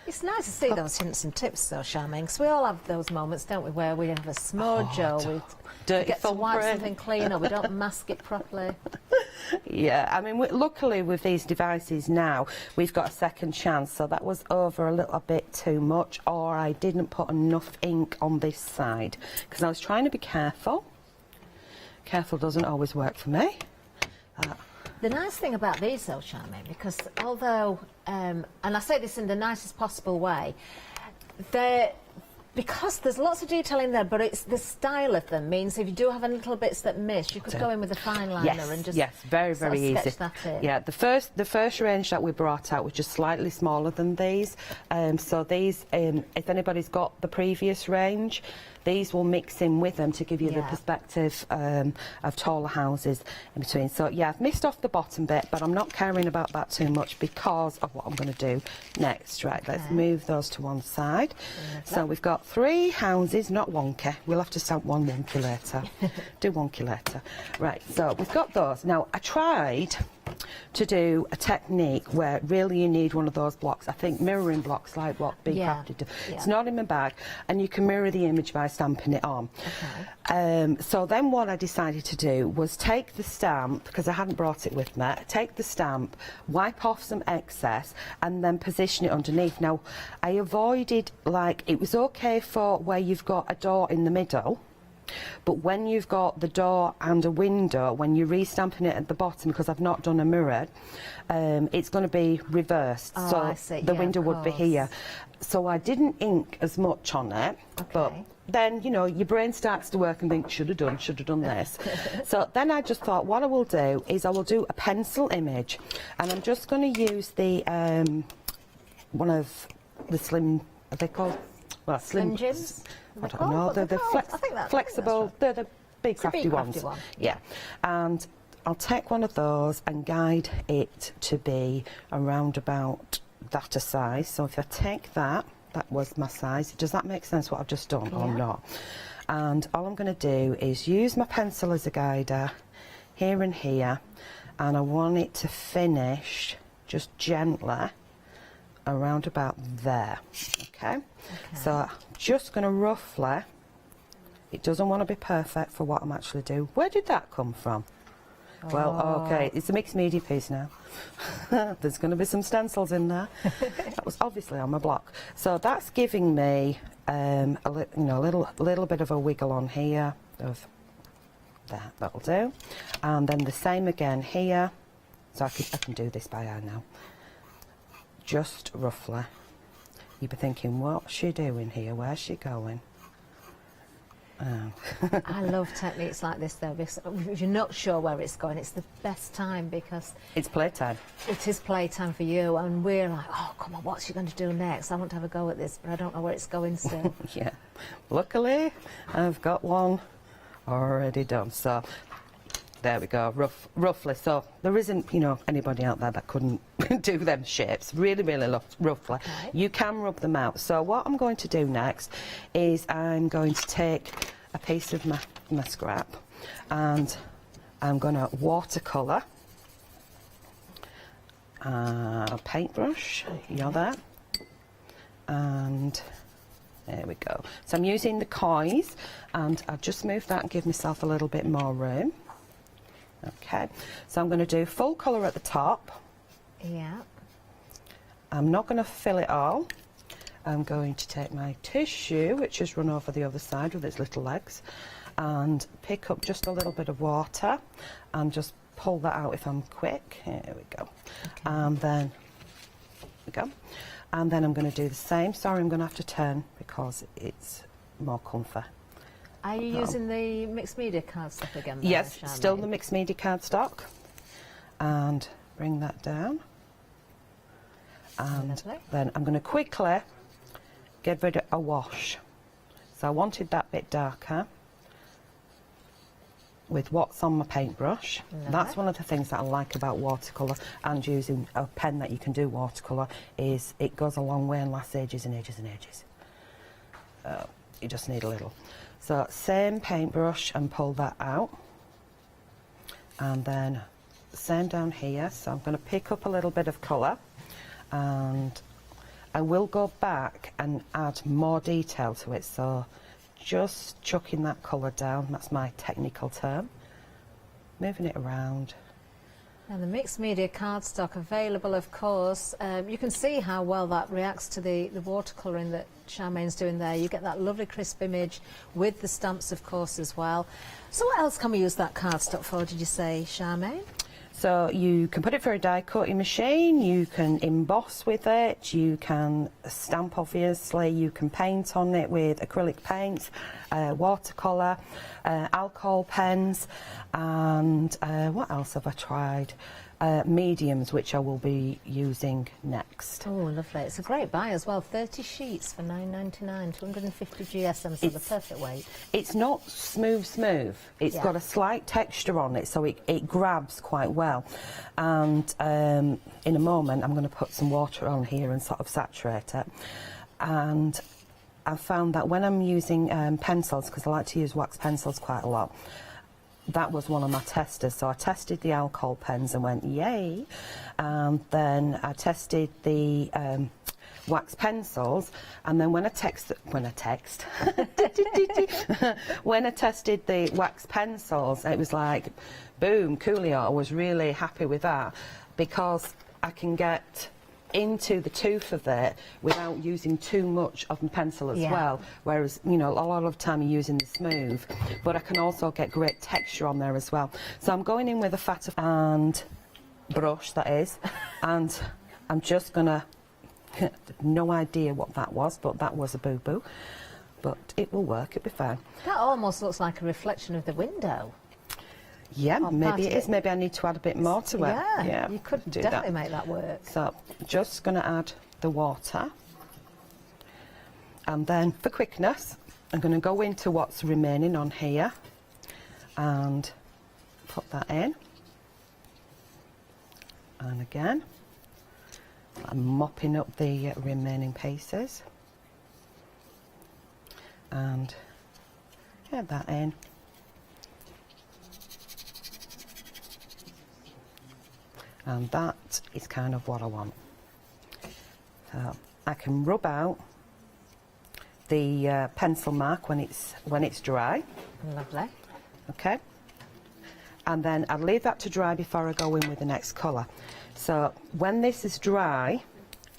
It's nice to see those hints and tips, though, Charmaine, because we all have those moments, don't we, where we have a smudge or we get to wipe something clean or we don't mask it properly. Yeah, I mean, luckily with these devices now, we've got a second chance, so that was over a little bit too much, or I didn't put enough ink on this side, because I was trying to be careful. Careful doesn't always work for me. The nice thing about these, though, Charmaine, because although, and I say this in the nicest possible way, because there's lots of detail in there, but it's the style of them means if you do have a little bits that miss, you could go in with a fine liner and just very easy. sketch that in. Yeah, the first range that we brought out was just slightly smaller than these. So these, if anybody's got the previous range, these will mix in with them to give you the perspective of taller houses in between. So yeah, I've missed off the bottom bit, but I'm not caring about that too much because of what I'm going to do next. Right, let's move those to one side. So we've got 3 houses, not wonky. We'll have to stamp one wonky later. Do wonky later. Right, so we've got those. Now, I tried to do a technique where really you need one of those blocks. I think mirroring blocks like what Be Crafted do. It's not in my bag, and you can mirror the image by stamping it on. So then what I decided to do was take the stamp, because I hadn't brought it with me, take the stamp, wipe off some excess, and then position it underneath. Now, I avoided, like, it was okay for where you've got a door in the middle, but when you've got the door and a window, when you're restamping it at the bottom, because I've not done a mirror, it's going to be reversed. Oh, so I see. the window would be here. So I didn't ink as much on it, but then, you know, your brain starts to work and think, should have done this. So then I just thought, what I will do is I will do a pencil image, and I'm just going to use the, one of the slim, are they called? Well, slim jibs? I don't know, they're flexible, they're the big crafty ones. Yeah, and I'll take one of those and guide it to be around about that a size. So if I take that was my size. Does that make sense what I've just done or not? And all I'm going to do is use my pencil as a guider here and here, and I want it to finish just gently around about there. Okay. So I'm just going to roughly, it doesn't want to be perfect for what I'm actually doing. Where did that come from? Well, okay, it's a mixed media piece now. There's going to be some stencils in there. That was obviously on my block. So that's giving me a little bit of a wiggle on here. There, that'll do. And then the same again here. So I can do this by hand now. Just roughly. You'd be thinking, what's she doing here? Where's she going? I love techniques like this though, because if you're not sure where it's going, it's the best time because it's playtime. It is playtime for you, and we're like, oh, come on, what's she going to do next? I want to have a go at this, but I don't know where it's going still. Yeah. Luckily, I've got one already done. So there we go, roughly. So there isn't, you know, anybody out there that couldn't do them shapes. Really, really roughly. Okay. You can rub them out. So what I'm going to do next is I'm going to take a piece of my scrap and I'm going to watercolour a paintbrush. You're there. And there we go. So I'm using the coins and I'll just move that and give myself a little bit more room. Okay, so I'm going to do full colour at the top. Yeah. I'm not going to fill it all. I'm going to take my tissue, which has run over the other side with its little legs, and pick up just a little bit of water and just pull that out if I'm quick. Here we go. Okay. And then, there we go. And then I'm going to do the same. Sorry, I'm going to have to turn because it's more comfy. Are you using the mixed media cardstock again? There, yes, Charmaine? Still the mixed media cardstock. And bring that down. And then I'm going to quickly get rid of a wash. So I wanted that bit darker with what's on my paintbrush. That's one of the things that I like about watercolour and using a pen that you can do watercolour is it goes a long way and lasts ages and ages and ages. You just need a little. So same paintbrush and pull that out. And then same down here. So I'm going to pick up a little bit of colour and I will go back and add more detail to it. So just chucking that colour down, that's my technical term. Moving it around. And the mixed media cardstock available, of course. You can see how well that reacts to the watercolouring that Charmaine's doing there. You get that lovely crisp image with the stamps, of course, as well. So what else can we use that cardstock for, did you say, Charmaine? So you can put it through a die cutting machine, you can emboss with it, you can stamp obviously, you can paint on it with acrylic paints, watercolour, alcohol pens, and what else have I tried? Mediums, which I will be using next. Oh, lovely. It's a great buy as well. 30 sheets for £9.99, 250 GSM, so the perfect weight. It's not smooth. It's got a slight texture on it, so it grabs quite well. And in a moment, I'm going to put some water on here and sort of saturate it. And I found that when I'm using pencils, because I like to use wax pencils quite a lot, that was one of my testers. So I tested the alcohol pens and went, yay. And then I tested the wax pencils. And then when I tested the wax pencils, it was like, boom, coolio. I was really happy with that because I can get into the tooth of it without using too much of my pencil as well, whereas, you know, a lot of the time you're using the smooth, but I can also get great texture on there as well. So I'm going in with a fatter and brush, that is, and I'm just gonna no idea what that was, but that was a boo-boo, but it will work, it'll be fine. That almost looks like a reflection of the window. Yeah, maybe it is. Maybe I need to add a bit more to it. Yeah, you could do definitely that. make that work. So, just going to add the water. And then, for quickness, I'm going to go into what's remaining on here and put that in. And again, I'm mopping up the remaining pieces. And get that in. And that is kind of what I want. So I can rub out the pencil mark when it's dry. Lovely. Okay. And then I'll leave that to dry before I go in with the next colour. So when this is dry,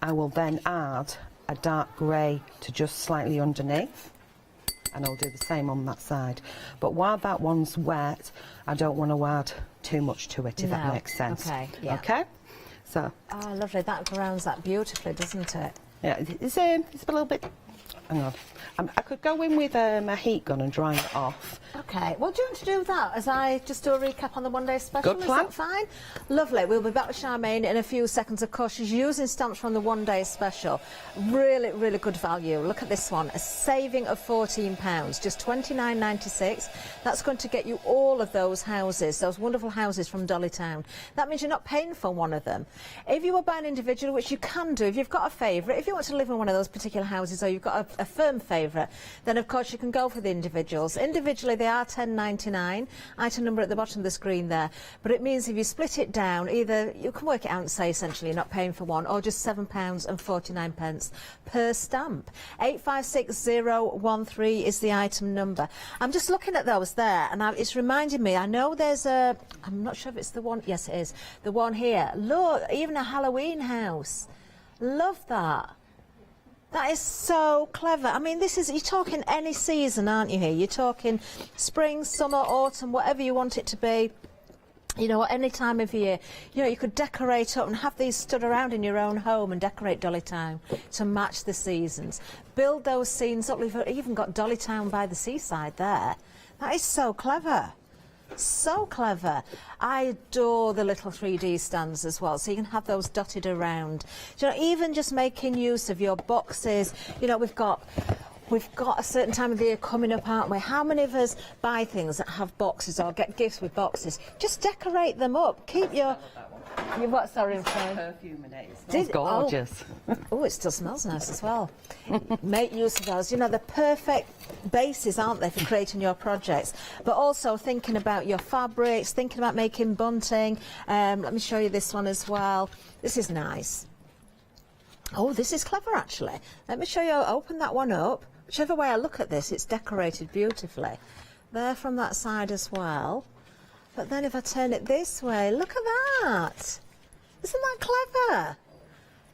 I will then add a dark grey to just slightly underneath. and I'll do the same on that side. But while that one's wet, I don't want to add too much to it, if that makes sense. Okay, yeah. Okay? So... Oh, lovely. That grounds that beautifully, doesn't it? Yeah, it's a little bit... Hang on. I could go in with a heat gun and dry it off. Okay, well, do you want to do that as I just do a recap on the one-day special? Good plan. Is that fine? Lovely. We'll be back with Charmaine in a few seconds. Of course, she's using stamps from the one-day special. Really, really good value. Look at this one. A saving of £14, just £29.96. That's going to get you all of those houses, those wonderful houses from Dolly Town. That means you're not paying for one of them. If you were buying individual, which you can do, if you've got a favourite, if you want to live in one of those particular houses or you've got a firm favourite, then of course you can go for the individuals. Individually they are £10.99, item number at the bottom of the screen there, but it means if you split it down, either you can work it out and say essentially you're not paying for one, or just £7.49 per stamp. 856013 is the item number. I'm just looking at those there, and it's reminding me, I know there's a, I'm not sure if it's the one, yes it is, the one here. Look, even a Halloween house. Love that. That is so clever. I mean, this is, you're talking any season, aren't you here? You're talking spring, summer, autumn, whatever you want it to be. You know, at any time of year, you know, you could decorate up and have these stood around in your own home and decorate Dolly Town to match the seasons. Build those scenes up. We've even got Dolly Town by the seaside there. That is so clever. So clever. I adore the little 3D stands as well, so you can have those dotted around. You know, even just making use of your boxes. You know, we've got a certain time of the year coming up, aren't we? How many of us buy things that have boxes or get gifts with boxes? Just decorate them up. Keep your what, sorry, Perfume in it. It's gorgeous. Oh, it still smells nice as well. Make use of those. You know, the perfect bases, aren't they, for creating your projects? But also thinking about your fabrics, thinking about making bunting. Let me show you this one as well. This is nice. Oh, this is clever, actually. Let me show you. Open that one up. Whichever way I look at this, it's decorated beautifully. There from that side as well. But then if I turn it this way, look at that. Isn't that clever?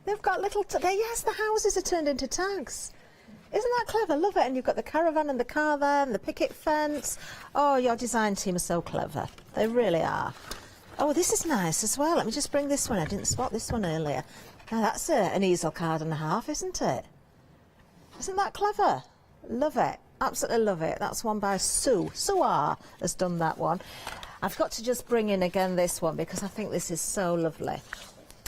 They've got little... yes, the houses are turned into tags. Isn't that clever? Love it. And you've got the caravan and the car there and the picket fence. Oh, your design team are so clever. They really are. Oh, this is nice as well. Let me just bring this one. I didn't spot this one earlier. Now, that's an easel card and a half, isn't it? Isn't that clever? Love it. Absolutely love it. That's one by Sue. Sue R has done that one. I've got to just bring in again this one because I think this is so lovely.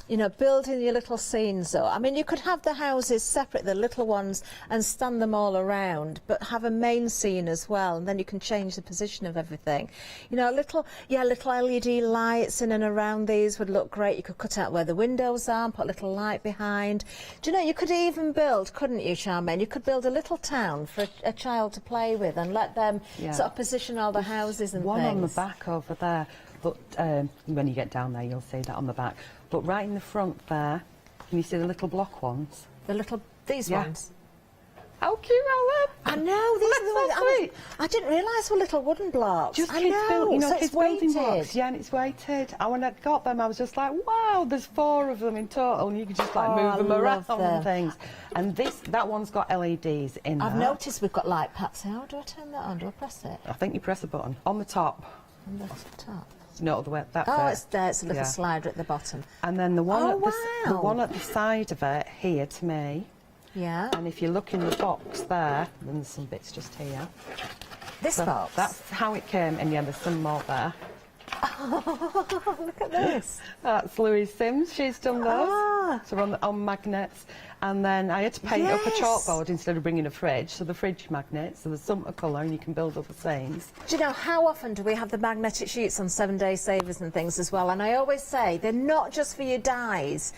You know, building your little scenes up. I mean, you could have the houses separate, the little ones, and stand them all around, but have a main scene as well, and then you can change the position of everything. You know, little LED lights in and around these would look great. You could cut out where the windows are and put a little light behind. Do you know, you could even build, couldn't you, Charmaine? You could build a little town for a child to play with and let them sort of position all the houses and one things. on the back over there, but when you get down there, you'll see that on the back. But right in the front there, can you see the little block ones? These ones? How cute are them? I know, these are the ones. I didn't realise were little wooden blocks. Just kids building, you know, so kids building blocks. Yeah, and it's weighted. And when I got them, I was just like, wow, there's 4 of them in total, and you could just like move them around and things. And that one's got LEDs in there. I've noticed we've got light pads. How do I turn that on? Do I press it? I think you press a button on the top. On the top. No, the way that. Oh, it's there. It's a little slider at the bottom. And then the one the one at the side of it here to me. Yeah. And if you look in the box there, then there's some bits just here. This box? That's how it came, and yeah, there's some more there. Oh, look at this. That's Louise Sims, she's done those. So on magnets. And then I had to paint up a chalkboard instead of bringing a fridge, so the fridge magnets, so there's some colour and you can build other scenes. Do you know, how often do we have the magnetic sheets on 7-day savers and things as well? And I always say, they're not just for your dies.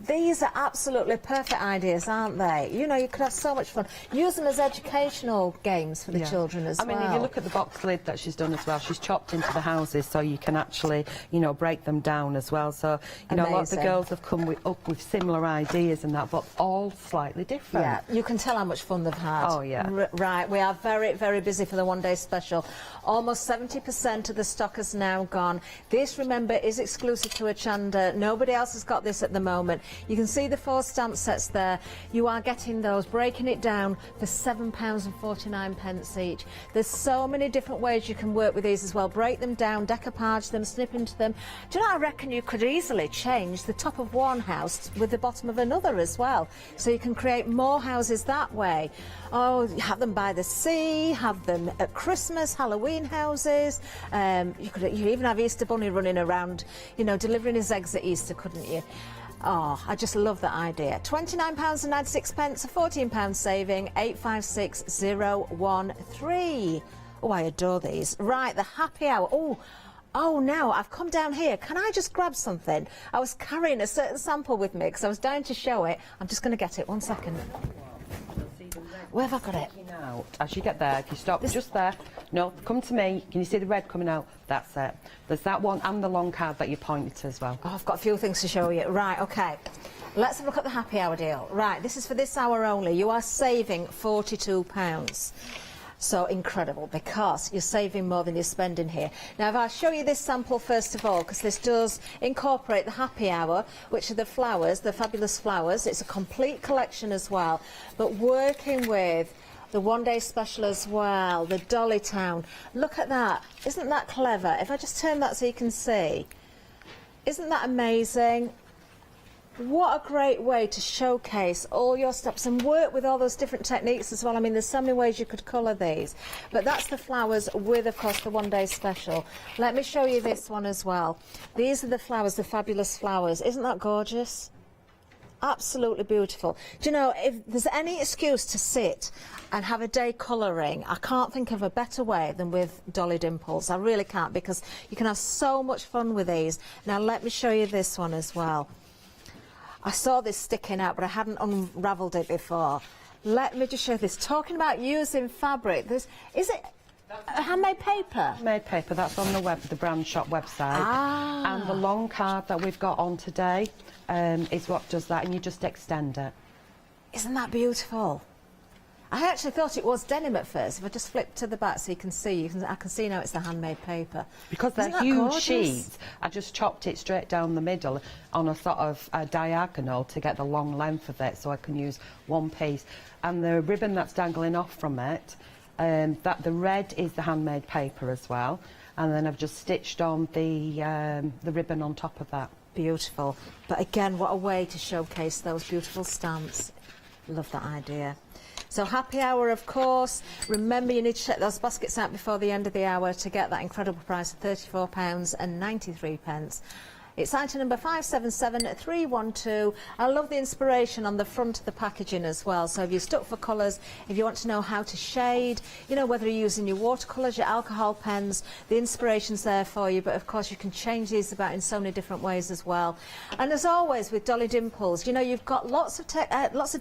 These are absolutely perfect ideas, aren't they? You know, you could have so much fun. Use them as educational games for the children as well. I mean, if you look at the box lid that she's done as well, she's chopped into the houses so you can actually, you know, break them down as well. So, you know, a lot of the girls have come up with similar ideas and that, but all slightly different. Yeah, you can tell how much fun they've had. Oh, yeah. Right, we are very, very busy for the one-day special. Almost 70% of the stock has now gone. This, remember, is exclusive to Hochanda. Nobody else has got this at the moment. You can see the 4 stamp sets there. You are getting those, breaking it down for £7.49 each. There's so many different ways you can work with these as well. Break them down, decoupage them, snip into them. Do you know, I reckon you could easily change the top of one house with the bottom of another as well. So you can create more houses that way. Oh, have them by the sea, have them at Christmas, Halloween houses. You even have Easter Bunny running around, you know, delivering his eggs at Easter, couldn't you? Oh, I just love that idea. £29.96, a £14 saving, 856013. Oh, I adore these. Right, the happy hour. Oh, now I've come down here. Can I just grab something? I was carrying a certain sample with me because I was down to show it. I'm just going to get it. 1 second. Where have I got it? Out. As you get there, if you stop just there, no, come to me. Can you see the red coming out? That's it. There's that one and the long card that you pointed to as well. Oh, I've got a few things to show you. Right, OK. Let's have a look at the happy hour deal. Right, this is for this hour only. You are saving £42. So incredible, because you're saving more than you're spending here. Now, if I show you this sample first of all, because this does incorporate the happy hour, which are the flowers, the fabulous flowers. It's a complete collection as well, but working with the one-day special as well, the Dolly Town. Look at that. Isn't that clever? If I just turn that so you can see. Isn't that amazing? What a great way to showcase all your steps and work with all those different techniques as well. I mean, there's so many ways you could colour these. But that's the flowers with, of course, the one-day special. Let me show you this one as well. These are the flowers, the fabulous flowers. Isn't that gorgeous? Absolutely beautiful. Do you know, if there's any excuse to sit and have a day colouring, I can't think of a better way than with Dolly Dimples. I really can't, because you can have so much fun with these. Now, let me show you this one as well. I saw this sticking out, but I hadn't unravelled it before. Let me just show this. Talking about using fabric, is it handmade paper? Handmade paper, that's on the brand shop website. Ah. And the long card that we've got on today is what does that, and you just extend it. Isn't that beautiful? I actually thought it was denim at first. If I just flip to the back so you can see, I can see now it's the handmade paper. Because they're huge sheets, I just chopped it straight down the middle on a sort of a diagonal to get the long length of it, so I can use one piece. And the ribbon that's dangling off from it, the red is the handmade paper as well. And then I've just stitched on the ribbon on top of that. Beautiful. But again, what a way to showcase those beautiful stamps. Love that idea. So happy hour, of course. Remember, you need to check those baskets out before the end of the hour to get that incredible price of £34.93. It's item number 577312. I love the inspiration on the front of the packaging as well. So if you're stuck for colours, if you want to know how to shade, you know, whether you're using your watercolours, your alcohol pens, the inspiration's there for you. But of course, you can change these about in so many different ways as well. And as always with Dolly Dimples, you know, you've got lots of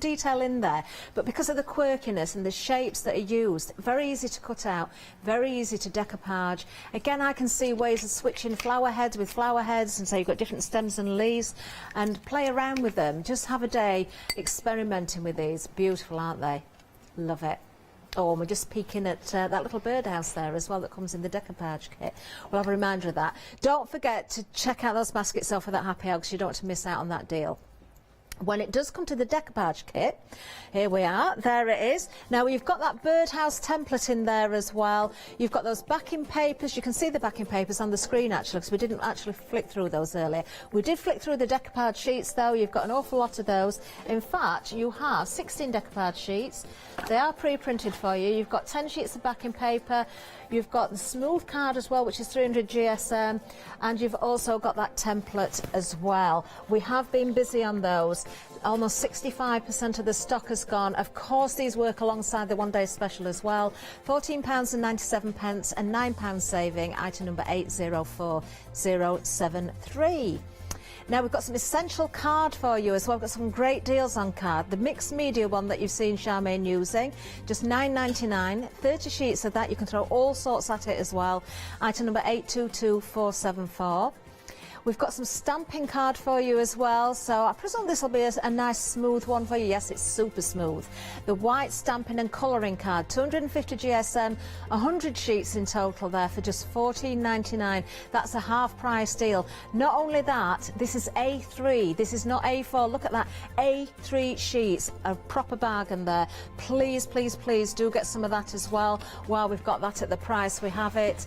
detail in there, but because of the quirkiness and the shapes that are used, very easy to cut out, very easy to decoupage. Again, I can see ways of switching flower heads with flower heads, and so you've got different stems and leaves, and play around with them. Just have a day experimenting with these. Beautiful, aren't they? Love it. Oh, and we're just peeking at that little birdhouse there as well that comes in the decoupage kit. We'll have a reminder of that. Don't forget to check out those baskets though for that happy hour, because you don't want to miss out on that deal. When it does come to the decoupage kit, here we are, there it is. Now you've got that birdhouse template in there as well. You've got those backing papers. You can see the backing papers on the screen actually, because we didn't actually flick through those earlier. We did flick through the decoupage sheets though. You've got an awful lot of those. In fact, you have 16 decoupage sheets. They are pre-printed for you. You've got 10 sheets of backing paper. You've got the smooth card as well, which is 300 GSM, and you've also got that template as well. We have been busy on those. Almost 65% of the stock has gone. Of course, these work alongside the one-day special as well. £14.97 and £9 saving, item number 804073. Now we've got some essential card for you as well. We've got some great deals on card. The mixed media one that you've seen Charmaine using, just £9.99, 30 sheets of that. You can throw all sorts at it as well. Item number 822474. We've got some stamping card for you as well, so I presume this will be a nice smooth one for you. Yes, it's super smooth. The white stamping and colouring card, 250 GSM, 100 sheets in total there for just $14.99. That's a half price deal. Not only that, this is A3, this is not A4. Look at that, A3 sheets, a proper bargain there. Please, please, please do get some of that as well while we've got that at the price we have it.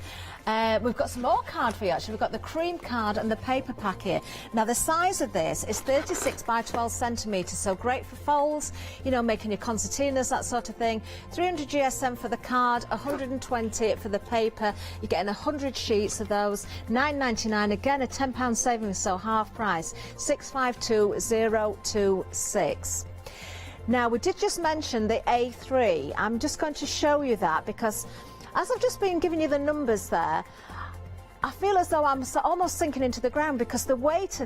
We've got some more card for you actually. We've got the cream card and the paper pack here. Now the size of this is 36 by 12 centimetres, so great for folds, you know, making your concertinas, that sort of thing. 300 GSM for the card, 120 for the paper. You're getting 100 sheets of those, $9.99, again a £10 savings, so half price, 652026. Now we did just mention the A3. I'm just going to show you that because as I've just been giving you the numbers there, I feel as though I'm almost sinking into the ground because the weight of